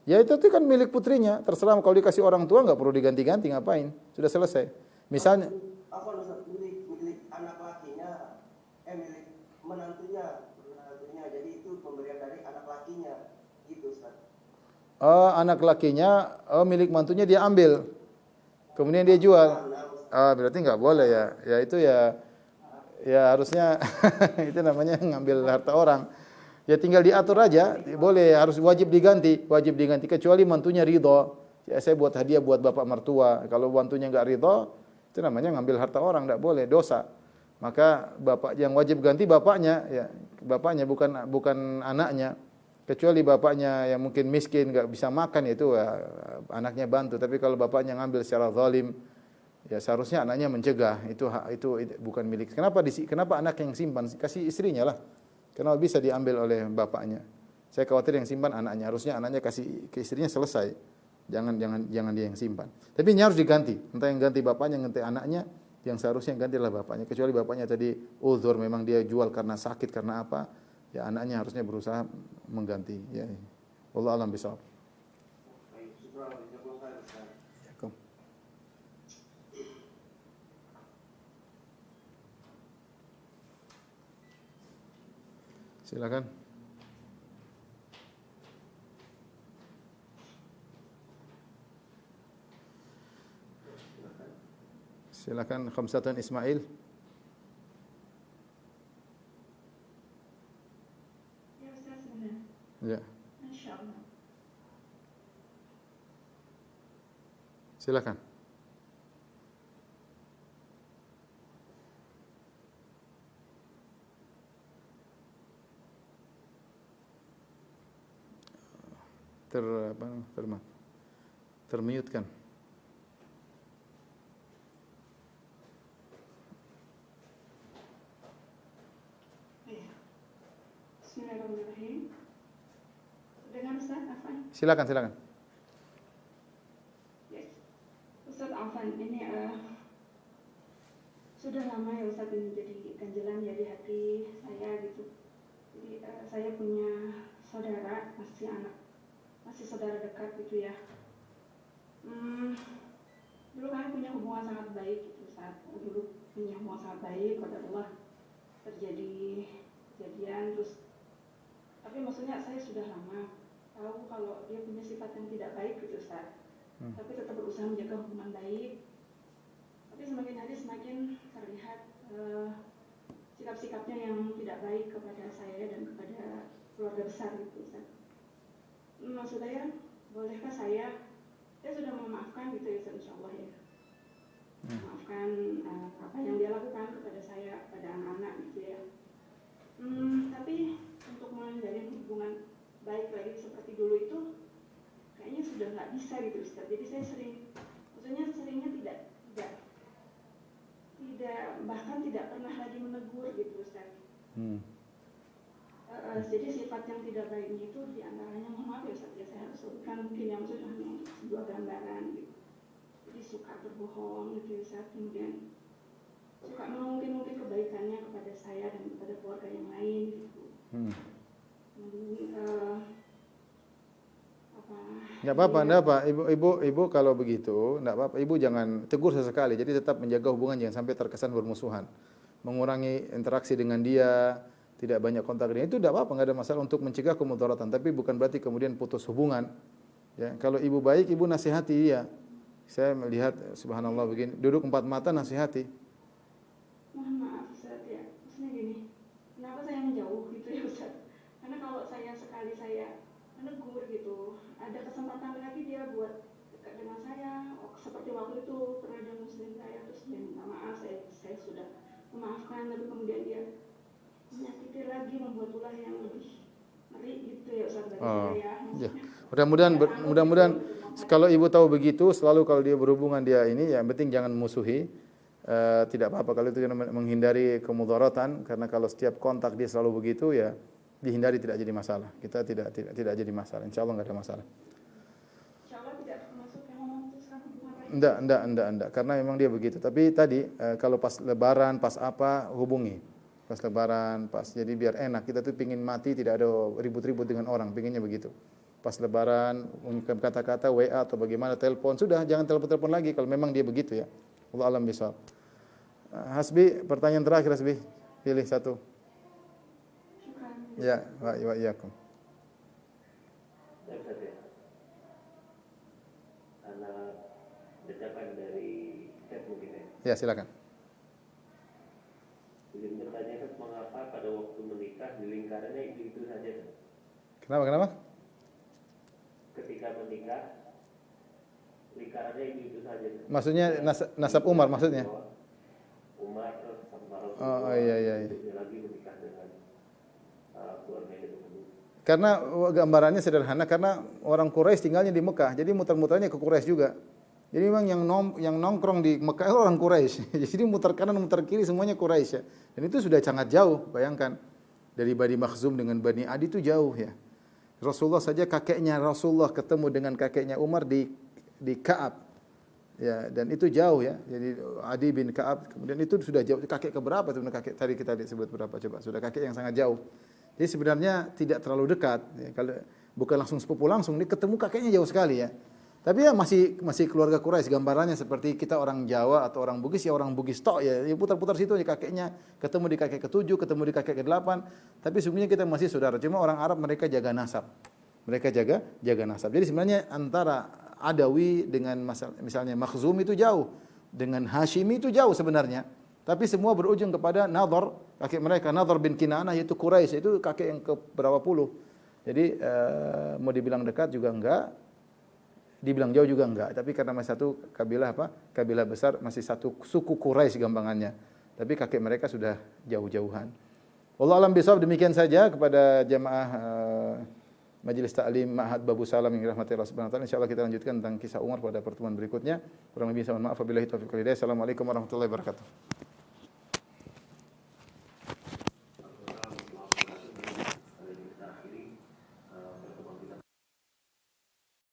Ya itu kan milik putrinya. Terserah, kalau dikasih orang tua nggak perlu diganti-ganti, ngapain? Sudah selesai. Misalnya Apa Ustaz, milik anak lakinya, milik menantunya. Jadi itu pemberian dari anak lakinya. Gitu Ustaz. anak lakinya, milik mantunya dia ambil. Kemudian dia jual. Berarti nggak boleh ya. Ya itu ya harusnya itu namanya ngambil harta orang. Ya tinggal diatur aja, boleh, harus wajib diganti kecuali mantunya ridho. Ya, saya buat hadiah buat bapak mertua. Kalau mantunya nggak ridho, itu namanya ngambil harta orang, nggak boleh, dosa. Maka bapak yang wajib ganti bapaknya, ya bapaknya bukan anaknya. Kecuali bapaknya yang mungkin miskin nggak bisa makan, itu anaknya bantu. Tapi kalau bapaknya ngambil secara zalim, ya seharusnya anaknya mencegah. Itu bukan milik. Kenapa anak yang simpan? Kasih istrinya lah. Kenapa bisa diambil oleh bapaknya? Saya khawatir yang simpan anaknya. Harusnya anaknya kasih ke istrinya, selesai. Jangan dia yang simpan. Tapi ini harus diganti. Entah yang ganti bapaknya, ganti anaknya. Yang seharusnya yang ganti adalah bapaknya. Kecuali bapaknya tadi uzur, memang dia jual karena sakit, karena apa? Ya anaknya harusnya berusaha mengganti. Ya. Allah alam bisawab. Assalamualaikum. Silakan. Silakan Khamsatun Ismail. Ya Ustaz, benar. Ya, Masya Allah. silakan. Termute kan. Iya. Bismillahirrahmanirrahim. Dengar Ustaz, Afan? Silakan, silakan. Yes. Ustaz Afan, ini sudah lama ya Ustaz ini jadi ganjelan ya di hati saya gitu. Jadi saya punya saudara, masih saudara dekat gitu ya. Dulu kami punya hubungan sangat baik gitu Ustaz. Dulu punya hubungan sangat baik, pada Allah terjadi kejadian terus. Tapi maksudnya saya sudah lama tahu kalau dia punya sifat yang tidak baik gitu Ustaz. Tapi tetap berusaha menjaga hubungan baik. Tapi semakin hari semakin terlihat sikap-sikapnya yang tidak baik kepada saya dan kepada keluarga besar gitu Ustaz. Maksud saya, bolehkah saya sudah memaafkan gitu ya Ustaz, insyaallah ya. Memaafkan apa yang dia lakukan kepada saya, kepada anak-anak gitu ya. Tapi untuk menjalin hubungan baik lagi seperti dulu itu kayaknya sudah nggak bisa gitu Ustaz. Jadi saya seringnya tidak bahkan tidak pernah lagi menegur gitu Ustaz. Jadi sifat yang tidak baiknya itu diantaranya, mohon maaf ya Ustaz ya, saya harus sebutkan mungkin yang maksudnya hanya untuk sebuah gambaran gitu. Jadi suka berbohong gitu ya Ustaz, kemudian suka mungkin kebaikannya kepada saya dan kepada keluarga yang lain gitu. Enggak apa-apa, enggak apa. Ibu kalau begitu, enggak apa-apa. Ibu jangan tegur sesekali. Jadi tetap menjaga hubungan, jangan sampai terkesan bermusuhan. Mengurangi interaksi dengan dia, tidak banyak kontak dengan itu enggak apa-apa, enggak ada masalah untuk mencegah kemudaratan. Tapi bukan berarti kemudian putus hubungan. Ya, kalau ibu baik, ibu nasihati dia. Saya melihat subhanallah begini, duduk empat mata nasihati. Mohon maaf Ustaz ya, maksudnya gini, kenapa saya menjauh gitu ya Ustaz? Karena kalau sekali saya menegur gitu, ada kesempatan lagi dia buat dekat dengan saya. Seperti waktu itu pernah ada muslim saya, terus dia minta maaf, saya sudah memaafkan, tapi kemudian dia menyakiti lagi, membuat ulah yang lebih ngeri gitu ya Ustaz bagi saya. Ya. Mudah-mudahan kalau ibu tahu begitu, selalu kalau dia berhubungan dia ini, ya yang penting jangan musuhi. Tidak apa-apa kalau itu menghindari kemudaratan, karena kalau setiap kontak dia selalu begitu, ya dihindari, tidak jadi masalah. Kita tidak jadi masalah. Insyaallah enggak ada masalah. Insyaallah tidak termasuk yang memutuskan hubungan lagi. Enggak, karena memang dia begitu. Tapi tadi kalau pas lebaran, pas apa, hubungi. Pas lebaran, jadi biar enak. Kita tuh pingin mati, tidak ada ribut-ribut dengan orang, pinginnya begitu. Pas lebaran, mengirim kata-kata WA atau bagaimana, telepon, sudah jangan telepon lagi kalau memang dia begitu ya. Allah alam bisawab. Hasbi, pertanyaan terakhir Hasbi. Pilih satu. Ya, wa iyyakum. Ustaz ya, anak dejakan dari chat mungkin ya. Ya, silakan. Ingin bertanya Ustaz, mengapa pada waktu menikah di lingkarannya itu saja Ustaz? Kenapa? Ketika menikah lingkarannya itu saja Ustaz. Maksudnya nasab Umar maksudnya? Umar terus sama Oh iya. Dia lagi menikah dengan keluarga itu. Karena gambarannya sederhana, karena orang Quraisy tinggalnya di Mekah, jadi muter-muternya ke Quraisy juga. Jadi memang yang nongkrong di Mekah itu orang Quraisy. Jadi muter kanan, muter kiri semuanya Quraisy ya. Dan itu sudah sangat jauh, bayangkan. Dari Bani Makhzum dengan Bani Adi itu jauh ya. Rasulullah saja kakeknya Rasulullah ketemu dengan kakeknya Umar di Ka'ab. Ya, dan itu jauh ya. Jadi Adi bin Ka'ab, kemudian itu sudah jauh. Kakek keberapa itu? Kakek tadi kita disebut berapa coba? Sudah kakek yang sangat jauh. Jadi sebenarnya tidak terlalu dekat. Ya, kalau bukan langsung sepupu langsung, dia ketemu kakeknya jauh sekali ya. Tapi ya masih keluarga Quraisy, gambarannya seperti kita orang Jawa atau orang Bugis, ya orang Bugis tok ya, putar-putar situ di kakeknya, ketemu di kakek ke-7, ketemu di kakek ke-8, tapi sungguhnya kita masih saudara. Cuma orang Arab mereka jaga nasab. Mereka jaga nasab. Jadi sebenarnya antara Adawi dengan misalnya Makhzumi itu jauh, dengan Hashimi itu jauh sebenarnya. Tapi semua berujung kepada Nadhr, kakek mereka Nadhr bin Kinanah, yaitu Quraisy, itu kakek yang ke berapa puluh. Jadi mau dibilang dekat juga enggak, dibilang jauh juga enggak, tapi karena masih satu kabilah kabilah besar, masih satu suku Quraisy gampangannya. Tapi kakek mereka sudah jauh-jauhan. Wallahu alam bisawab, demikian saja kepada jamaah Majelis Ta'lim Ma'had Babu Salam yang dirahmati Allah Subhanahu wa taala. Insyaallah kita lanjutkan tentang kisah Umar pada pertemuan berikutnya. Kurang lebih saya mohon maaf, wabillahi taufiq wal hidayah. Assalamualaikum warahmatullahi wabarakatuh.